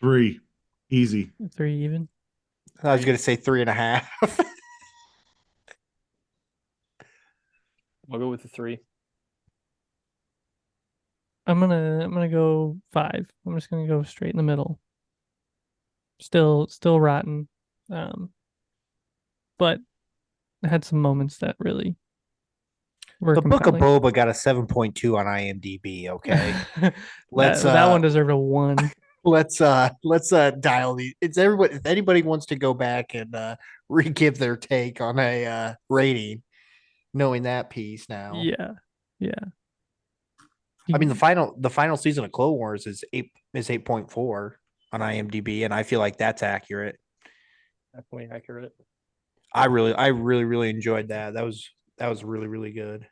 3. Easy. 3 even? I was gonna say 3.5. I'll go with the 3. I'm gonna go 5. I'm just gonna go straight in the middle. Still rotten, but it had some moments that really were The Book of compelling. Boba got a 7.2 on IMDb. Okay. Let's that one deserved a 1. let's dial these. It's everybody. If anybody wants to go back and re-give their take on a rating, knowing that piece now. Yeah. I mean, the final season of Clone Wars is 8.4 on IMDb, and I feel like that's accurate. Definitely accurate. I really enjoyed that. That was really, really good.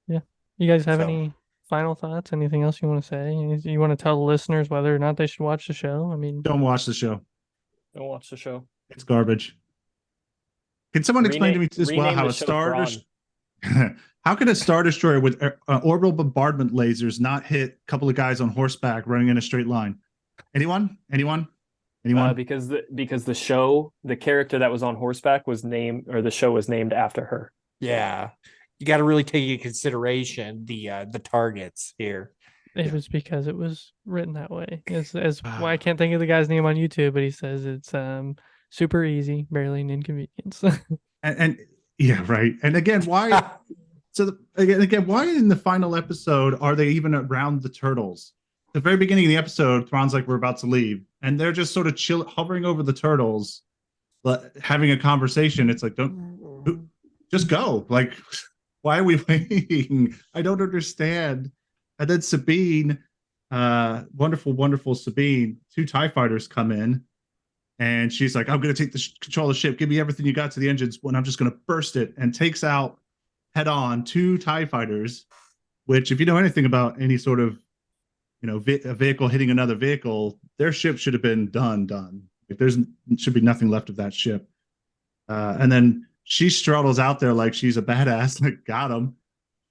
Yeah. You guys have So. any final thoughts? Anything else you want to say? You want to tell the listeners whether or not they should watch the show? I mean, Don't watch the show. Don't watch the show. It's garbage. Can someone explain to me as well rename how the a show Star Thrawn. Destroyer, how could a Star Destroyer with orbital bombardment lasers not hit a couple of guys on horseback running in a straight line? Anyone? Because the show, the character that was on horseback was named, or the show was named after her. Yeah. You got to really take into consideration the targets here. it was because it was written that way. As why I can't think of the guy's name on YouTube, but he says it's super easy, barely an inconvenience. and yeah, right. And again, why? Again, why in the final episode are they even around the turtles? The very beginning of the episode, Thrawn's like, we're about to leave, and they're just sort of hovering over the turtles, having a conversation. It's like, just go. Like, why are we waiting? I don't understand. And then Sabine, wonderful Sabine, 2 TIE fighters come in, and she's like, I'm going to take the control of the ship. Give me everything you got to the engines, and I'm just going to burst it, and takes out head on 2 TIE fighters, which, if you know anything about any sort of, a vehicle hitting another vehicle, their ship should have been done. Like, should be nothing left of that ship. And then she struggles out there like she's a badass, like, got him.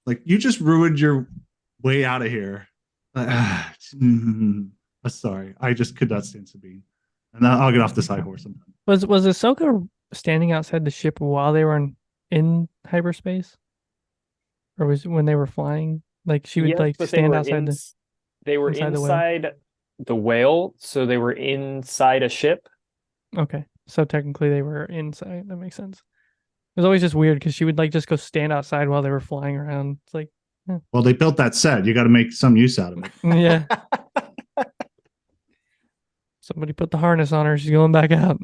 Like, you just ruined your way out of here. Sorry, I just could not stand Sabine. And I'll get off this high horse sometime. Was Ahsoka standing outside the ship while they were in hyperspace, or was it when they were flying? Like, she would Yes, but stand outside they were inside the whale, so they were inside a ship. Okay, so technically they were inside. That makes sense. It was always just weird because she would just go stand outside while they were flying around. It's like, well, they built that set. You got to make some use out of it. yeah. Somebody put the harness on her. She's going back out.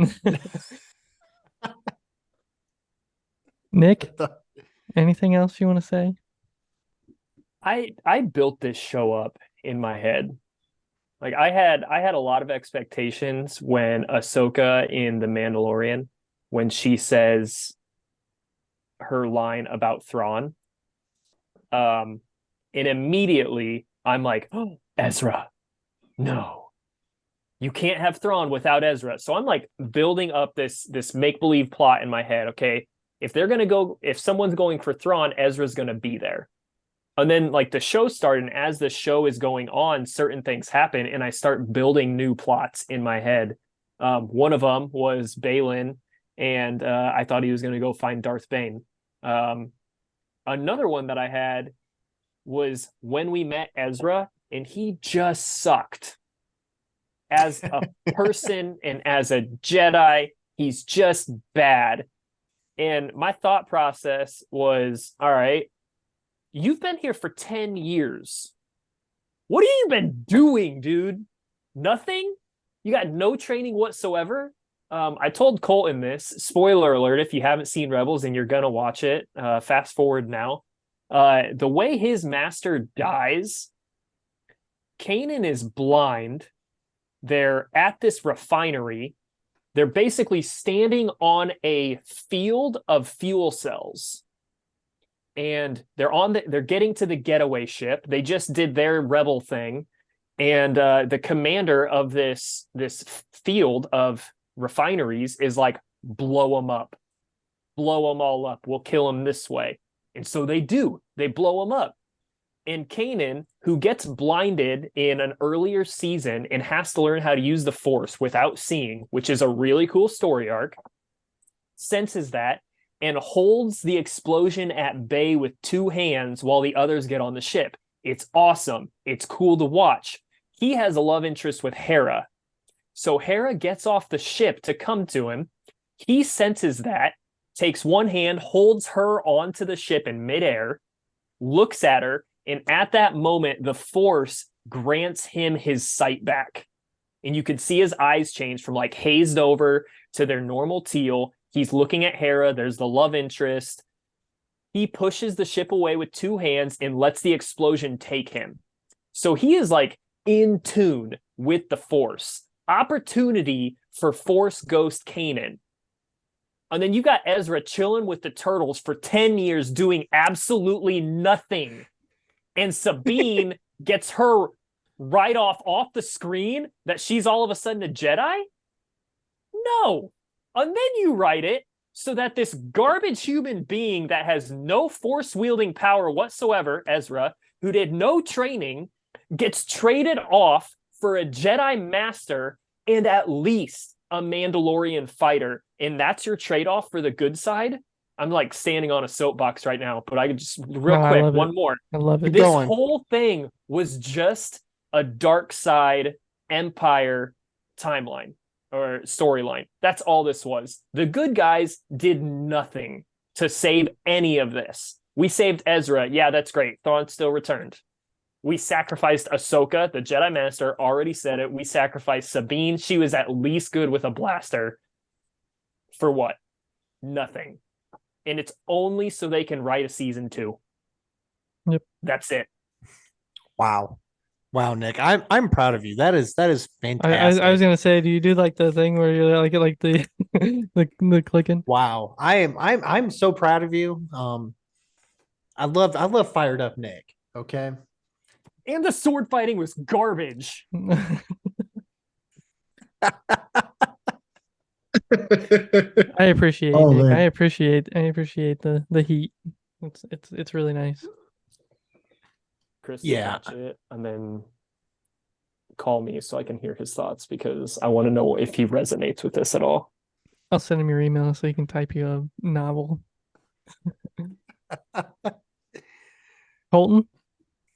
Nick, anything else you want to say? I built this show up in my head. Like, I had a lot of expectations when Ahsoka in The Mandalorian, when she says her line about Thrawn. And immediately I'm like, oh, Ezra, no, you can't have Thrawn without Ezra. So I'm like building up this make-believe plot in my head. Okay, if someone's going for Thrawn, Ezra's gonna be there. And then, like, the show started, and as the show is going on, certain things happen, and I start building new plots in my head. One of them was Balin, and I thought he was going to go find Darth Bane. Another one that I had was when we met Ezra, and he just sucked. As a person and as a Jedi, he's just bad. And my thought process was, all right, you've been here for 10 years. What have you been doing, dude? Nothing? You got no training whatsoever? I told Colton this. Spoiler alert, if you haven't seen Rebels and you're going to watch it, fast forward now. The way his master dies, Kanan is blind. They're at this refinery. They're basically standing on a field of fuel cells. And they're getting to the getaway ship. They just did their rebel thing. And the commander of this field of refineries is like, blow them up. Blow them all up. We'll kill them this way. And so they do. They blow them up. And Kanan, who gets blinded in an earlier season and has to learn how to use the Force without seeing, which is a really cool story arc, senses that and holds the explosion at bay with 2 hands while the others get on the ship. It's awesome. It's cool to watch. He has a love interest with Hera. So Hera gets off the ship to come to him. He senses that, takes 1 hand, holds her onto the ship in midair, looks at her, and at that moment, the Force grants him his sight back. And you can see his eyes change from like hazed over to their normal teal. He's looking at Hera. There's the love interest. He pushes the ship away with 2 hands and lets the explosion take him. So he is like in tune with the Force. Opportunity for Force Ghost Kanan. And then you got Ezra chilling with the turtles for 10 years doing absolutely nothing. and Sabine gets her right off the screen that she's all of a sudden a Jedi? No. And then you write it so that this garbage human being that has no force wielding power whatsoever, Ezra, who did no training, gets traded off for a Jedi master and at least a Mandalorian fighter. And that's your trade-off for the good side? I'm like standing on a soapbox right now, but I could just real quick, one more. I love it. This whole thing was just a dark side Empire timeline or storyline. That's all this was. The good guys did nothing to save any of this. We saved Ezra. Yeah, that's great. Thrawn still returned. We sacrificed Ahsoka, the Jedi Master, already said it. We sacrificed Sabine. She was at least good with a blaster. For what? Nothing. And it's only so they can write a season 2. Yep. That's it. Wow. Wow, Nick. I'm proud of you. That is fantastic. I was gonna say, do you do like the thing where you're like the the clicking? Wow. I'm so proud of you. I love fired up Nick. Okay. And the sword fighting was garbage. I appreciate Oh, Nick. man. I appreciate the heat. It's really nice. Chris, Yeah. watch it and then call me so I can hear his thoughts because I want to know if he resonates with this at all. I'll send him your email so he can type you a novel. Colton,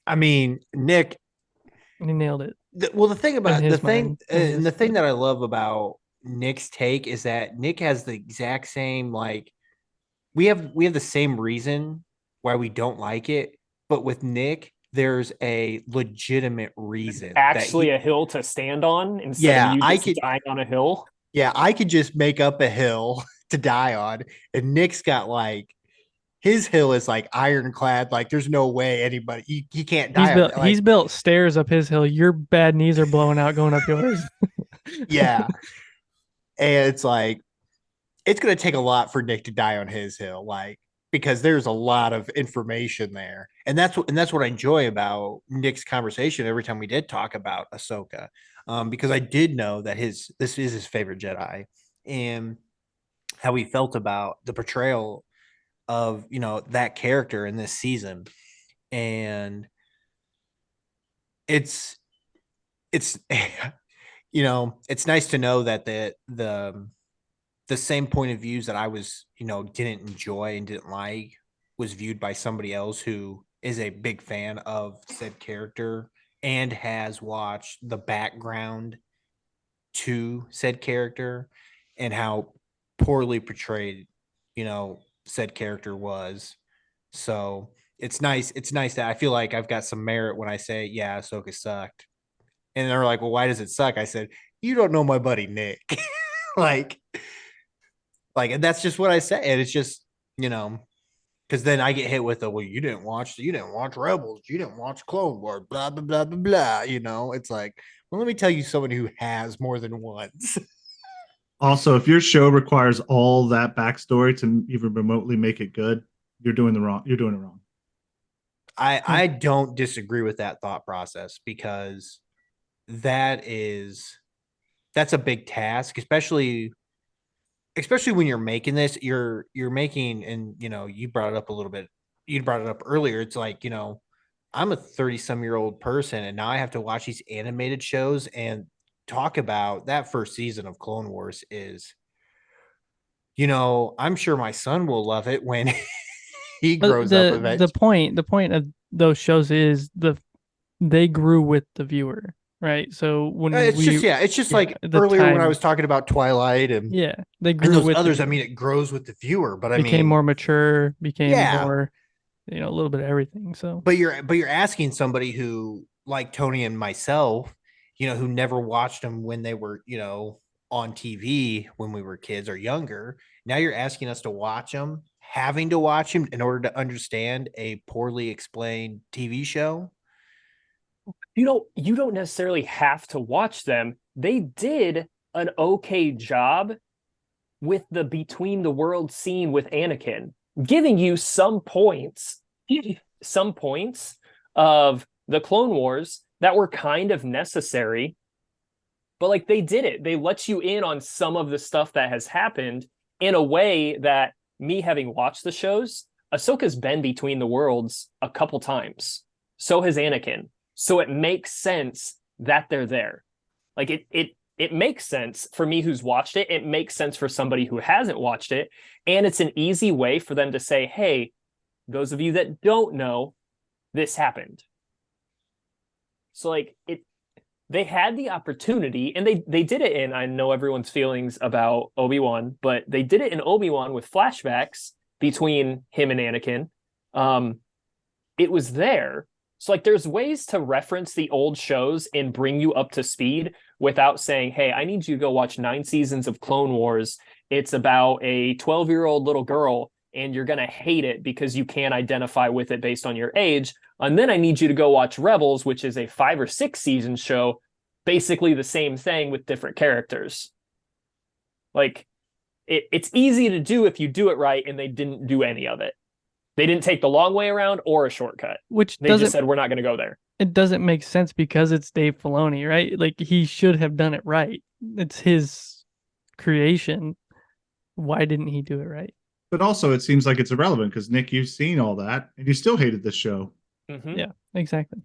I mean, Nick, he nailed it. the thing about In the his thing mind, in and the his- thing that I love about Nick's take is that Nick has the exact same like we have the same reason why we don't like it, but with Nick, there's a legitimate reason. Actually, a hill to stand on instead Yeah, of you I just could- dying on a hill. Yeah, I could just make up a hill to die on, and Nick's got like his hill is like ironclad. Like there's no way anybody he can't die. on it. Like, He's built stairs up his hill. Your bad knees are blowing out going up yours. yeah, and it's like it's gonna take a lot for Nick to die on his hill, like because there's a lot of information there, and that's what I enjoy about Nick's conversation every time we did talk about Ahsoka, because I did know that this is his favorite Jedi, and how he felt about the portrayal of that character in this season, and it's it's nice to know that the same point of views that I was didn't enjoy and didn't like was viewed by somebody else who is a big fan of said character and has watched the background to said character and how poorly portrayed said character was. So it's nice that I feel like I've got some merit when I say, yeah, Ahsoka sucked. And they're like, well, why does it suck? I said, you don't know my buddy Nick. like, and that's just what I say. And it's just, because then I get hit with well, you didn't watch Rebels, you didn't watch Clone Wars, blah, blah, blah, blah, blah. It's like, well, let me tell you someone who has more than once. Also, if your show requires all that backstory to even remotely make it good, you're doing it wrong. I don't disagree with that thought process because that's a big task, especially when you're making this, you're making, and you brought it up a little bit. You brought it up earlier. It's like, I'm a 30-some-year-old person, and now I have to watch these animated shows and talk about that first season of Clone Wars is, I'm sure my son will love it when he grows up eventually. The point of those shows is they grew with the viewer, right? So when it's just like earlier when I was talking about Twilight and they grew and those with others. I mean, it grows with the viewer, but became more mature, became Yeah. more, a little bit of everything. So, but you're asking somebody who, like Tony and myself, who never watched them when they were, on TV when we were kids or younger. Now you're asking us to watch them, having to watch them in order to understand a poorly explained TV show. You don't necessarily have to watch them. They did an okay job with the between the world scene with Anakin, giving you some points of the Clone Wars that were kind of necessary. But like they did it. They let you in on some of the stuff that has happened in a way that me having watched the shows, Ahsoka's been between the worlds a couple times. So has Anakin. So it makes sense that they're there. Like it makes sense for me who's watched it. It makes sense for somebody who hasn't watched it. And it's an easy way for them to say, hey, those of you that don't know, this happened. So like they had the opportunity, and they did it in, I know everyone's feelings about Obi-Wan, but they did it in Obi-Wan with flashbacks between him and Anakin. It was there. So like there's ways to reference the old shows and bring you up to speed without saying, hey, I need you to go watch 9 seasons of Clone Wars. It's about a 12-year-old little girl, and you're going to hate it because you can't identify with it based on your age. And then I need you to go watch Rebels, which is a 5 or 6 season show, basically the same thing with different characters. Like it's easy to do if you do it right, and they didn't do any of it. They didn't take the long way around or a shortcut. Which they just said, we're not going to go there. It doesn't make sense because it's Dave Filoni, right? Like he should have done it right. It's his creation. Why didn't he do it right? But also, it seems like it's irrelevant because Nick, you've seen all that, and you still hated this show. Mm-hmm. Yeah, exactly.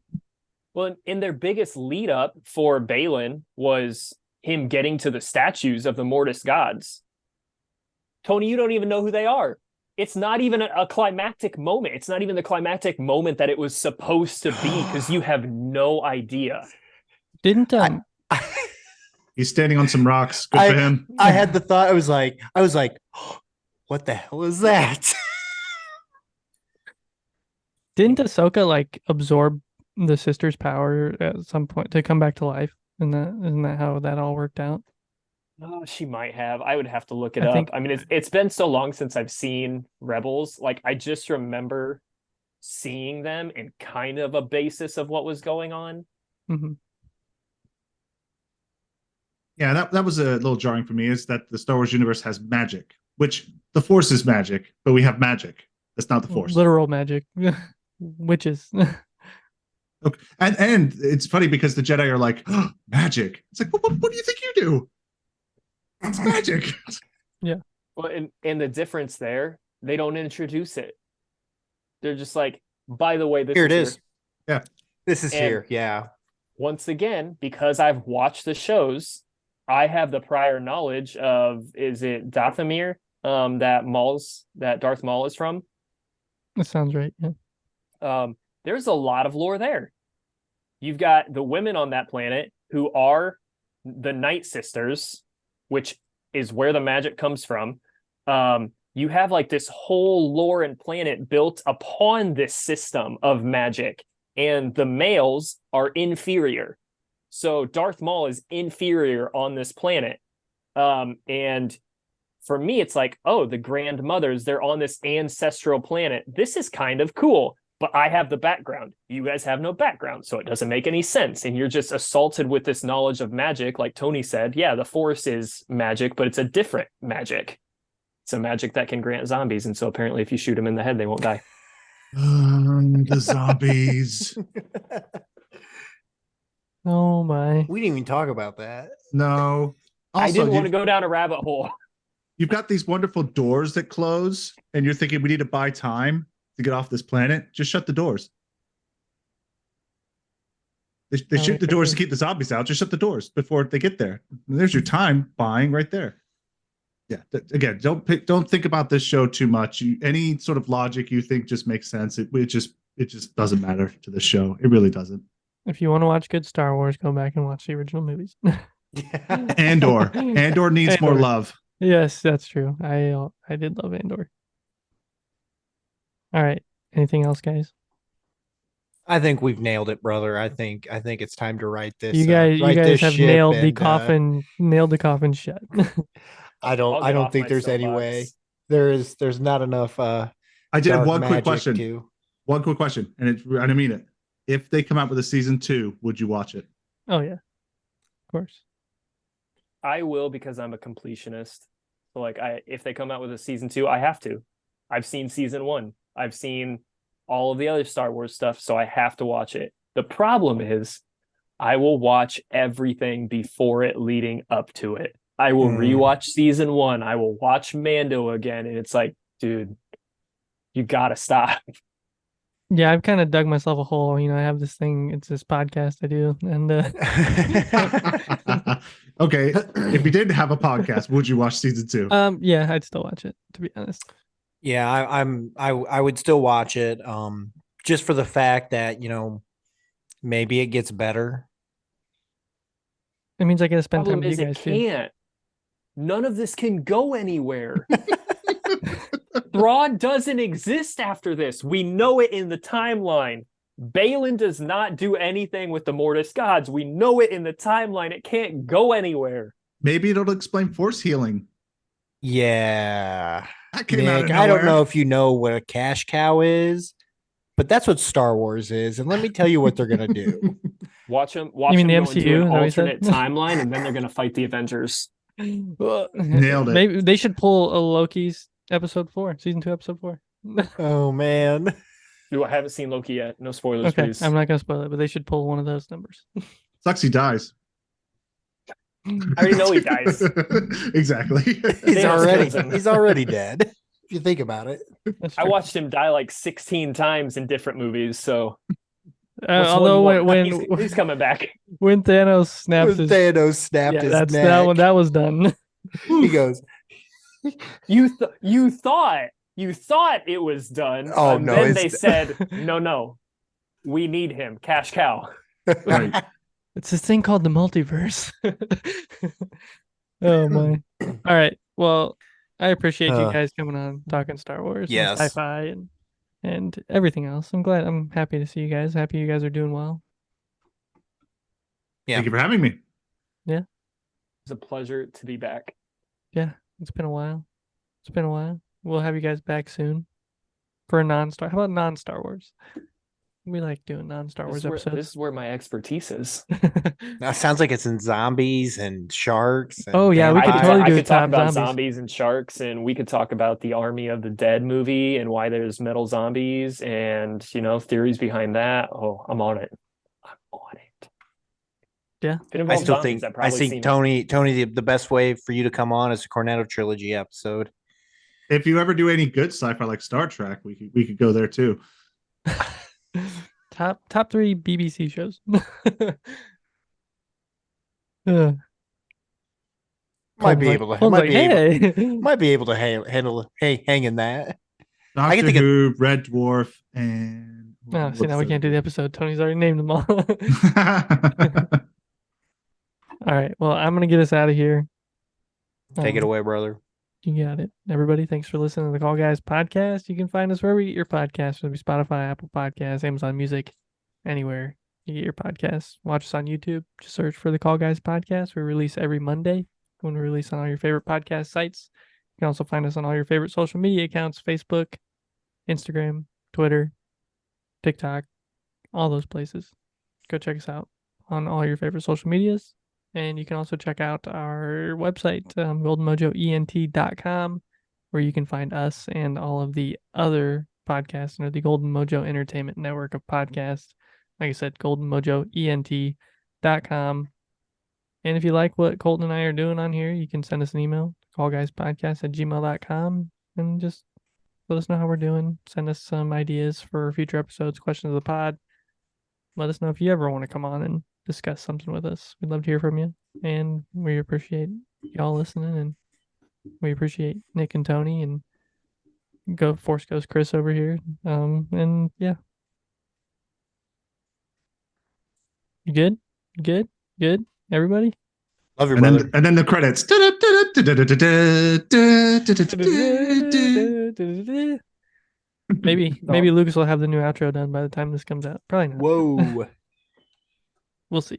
Well, in their biggest lead up for Balin was him getting to the statues of the Mortis gods. Tony, you don't even know who they are. It's not even a climactic moment. It's not even the climactic moment that it was supposed to be because you have no idea. Didn't He's standing on some rocks. Good for him. I had the thought. I was like, oh, what the hell is that? Didn't Ahsoka like absorb the sister's power at some point to come back to life? Isn't that how that all worked out? Oh, she might have. I would have to look it up. I mean, it's been so long since I've seen Rebels. Like, I just remember seeing them and kind of a basis of what was going on. Mm-hmm. Yeah, that was a little jarring for me, is that the Star Wars universe has magic, which the Force is magic, but we have magic. That's not the Force. Literal magic. Witches. Okay. And it's funny because the Jedi are like, oh, magic. It's like, what do you think you do? It's magic. Yeah. Well, and the difference there, they don't introduce it. They're just like, by the way, this Here it is. Yeah. This is here. Yeah. Once again, because I've watched the shows, I have the prior knowledge of, is it Dathomir that Darth Maul is from? That sounds right. Yeah. There's a lot of lore there. You've got the women on that planet who are the Night Sisters, which is where the magic comes from. You have like this whole lore and planet built upon this system of magic, and the males are inferior. So Darth Maul is inferior on this planet. And for me, it's like, oh, the grandmothers, they're on this ancestral planet. This is kind of cool. But I have the background. You guys have no background, so it doesn't make any sense. And you're just assaulted with this knowledge of magic. Like Tony said, yeah, the Force is magic, but it's a different magic. It's a magic that can grant zombies. And so apparently if you shoot them in the head, they won't die. The zombies. Oh my. We didn't even talk about that. No. Also, I didn't want to go down a rabbit hole. You've got these wonderful doors that close, and you're thinking we need to buy time to get off this planet. Just shut the doors. They shoot the doors to keep the zombies out. Just shut the doors before they get there. And there's your time buying right there. Yeah. Again, don't think about this show too much. Any sort of logic you think just makes sense. It just doesn't matter to the show. It really doesn't. If you want to watch good Star Wars, go back and watch the original movies. Andor needs more love. Yes, that's true. I did love Andor. All right. Anything else, guys? I think we've nailed it, brother. I think it's time to write this. You guys have nailed the coffin shut. I don't think there's any way. There's not enough. I did have one quick question. One quick question, and I don't mean it. If they come out with a season 2, would you watch it? Oh yeah, of course. I will, because I'm a completionist. So like if they come out with a season 2, I have to. I've seen season 1. I've seen all of the other Star Wars stuff, so I have to watch it. The problem is I will watch everything before it leading up to it. I will rewatch season 1. I will watch Mando again, and it's like, dude, you gotta stop. Yeah, I've kind of dug myself a hole. I have this thing. It's this podcast I do, and Okay, if you didn't have a podcast, would you watch season 2? yeah, I'd still watch it, to be honest. Yeah, I would still watch it. Just for the fact that, maybe it gets better. It means I get to spend time Problem with is, you it guys too. can't. None of this can go anywhere. Thrawn doesn't exist after this. We know it in the timeline. Balin does not do anything with the Mortis gods. We know it in the timeline. It can't go anywhere. Maybe it'll explain force healing. Yeah. That came out of Nick, I don't nowhere. know if you know what a cash cow is, but that's what Star Wars is. And let me tell you what they're going to do. Watch them. You mean the go MCU? into Is an that what you said? alternate timeline, and then they're gonna fight the Avengers. Nailed it. Maybe they should pull a Loki's episode 4, season 2, episode 4. Oh, man. Dude, I haven't seen Loki yet. No spoilers, Okay, please. I'm not gonna spoil it, but they should pull one of those numbers. Sucks he dies. I already know he dies. Exactly. He's already dead. If you think about it. That's I true. watched him die like 16 times in different movies, so Although he's coming back. when Thanos snaps his Thanos snapped his that's neck. that was done. He goes, You thought it was done. Oh, and no, then it's- they said, no, we need him. Cash cow. Right. It's this thing called the multiverse. Oh my. All right. Well, I appreciate you guys coming on talking Star Wars Yes. and sci-fi and everything else. I'm happy to see you guys. Happy you guys are doing well. Yeah. Thank you for having me. It's a pleasure to be back. Yeah, it's been a while. We'll have you guys back soon for a non-Star. How about non-Star Wars? We like doing non-Star Wars This episodes. is where my expertise is. That sounds like it's in zombies and sharks. And Oh, yeah, we could I totally do could a talk top about zombies. zombies and sharks, and we could talk about the Army of the Dead movie and why there's metal zombies and theories behind that. Oh, I'm on it. Yeah. If it I involves still zombies, think I've probably seen it. Tony, the best way for you to come on is a Cornetto trilogy episode. If you ever do any good sci-fi like Star Trek, we could go there too. Top 3 BBC shows. Uh, Might be Colin's like, hey. able to hang in that. I Doctor can think of- Who, Red Dwarf, and Oh, see, now we can't do the episode. Tony's already named them all. All right. Well, I'm going to get us out of here. Take it away, brother. You got it. Everybody, thanks for listening to the Call Guys podcast. You can find us wherever you get your podcasts, whether it be Spotify, Apple Podcasts, Amazon Music, anywhere you get your podcasts. Watch us on YouTube. Just search for the Call Guys podcast. We release every Monday when we release on all your favorite podcast sites. You can also find us on all your favorite social media accounts, Facebook, Instagram, Twitter, TikTok, all those places. Go check us out on all your favorite social medias. And you can also check out our website, goldenmojoent.com, where you can find us and all of the other podcasts under the Golden Mojo Entertainment Network of podcasts. Like I said, goldenmojoent.com. And if you like what Colton and I are doing on here, you can send us an email, callguyspodcast@gmail.com, and just let us know how we're doing. Send us some ideas for future episodes, questions of the pod. Let us know if you ever want to come on and discuss something with us. We'd love to hear from you. And we appreciate y'all listening. And we appreciate Nick and Tony and Force Ghost Chris over here. And yeah. You good? Good? Good? Everybody? Love your and brother. then the credits. Maybe Lucas will have the new outro done by the time this comes out. Probably not. Whoa. We'll see.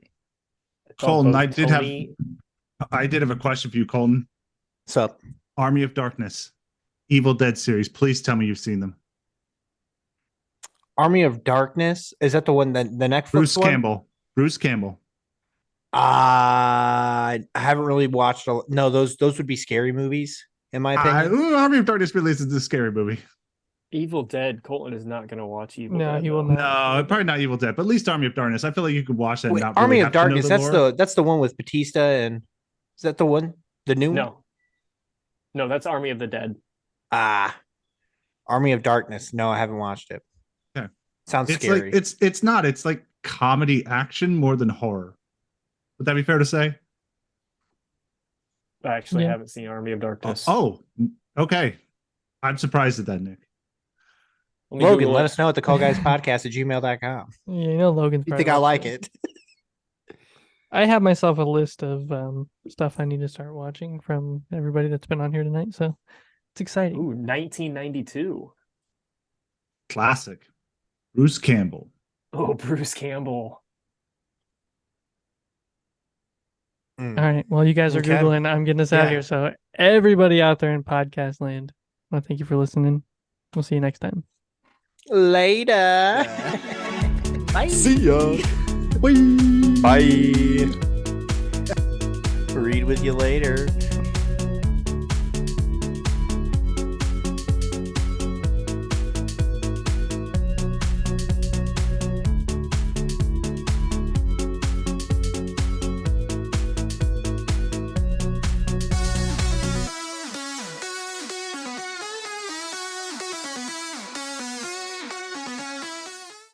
Colton, Both I did Tony- have a question for you, Colton. What's up? Army of Darkness, Evil Dead series. Please tell me you've seen them. Army of Darkness? Is that the one that the Netflix Bruce one? Campbell. Bruce Campbell. I haven't really watched. No, those would be scary movies, in my opinion. Army of Darkness releases this scary movie. Evil Dead. Colton is not going to watch Evil No, Dead. he will though. not. No, probably not Evil Dead, but at least Army of Darkness. I feel like you could watch that and Wait, not Army really of have to know Darkness. the lore. That's the one with Batista and is that the one? The new one? No. No, that's Army of the Dead. Ah, Army of Darkness. No, I haven't watched it. Okay. Sounds It's scary. like it's not. It's like comedy action more than horror. Would that be fair to say? I actually Yeah. haven't seen Army of Darkness. Oh, okay. I'm surprised at that, Nick. Let me Logan, Google let it. us know at thecallguyspodcast@gmail.com. Yeah, you know Logan's. You probably think I like watching it? I have myself a list of stuff I need to start watching from everybody that's been on here tonight, so it's exciting. Ooh, 1992. Classic. Bruce Campbell. Oh, Bruce Campbell. Mm. All right, well, you guys are Okay. Googling. I'm getting us out of Yeah. here. So everybody out there in podcast land, well, thank you for listening. We'll see you next time. Later. Bye. See ya. Bye. Read with you later.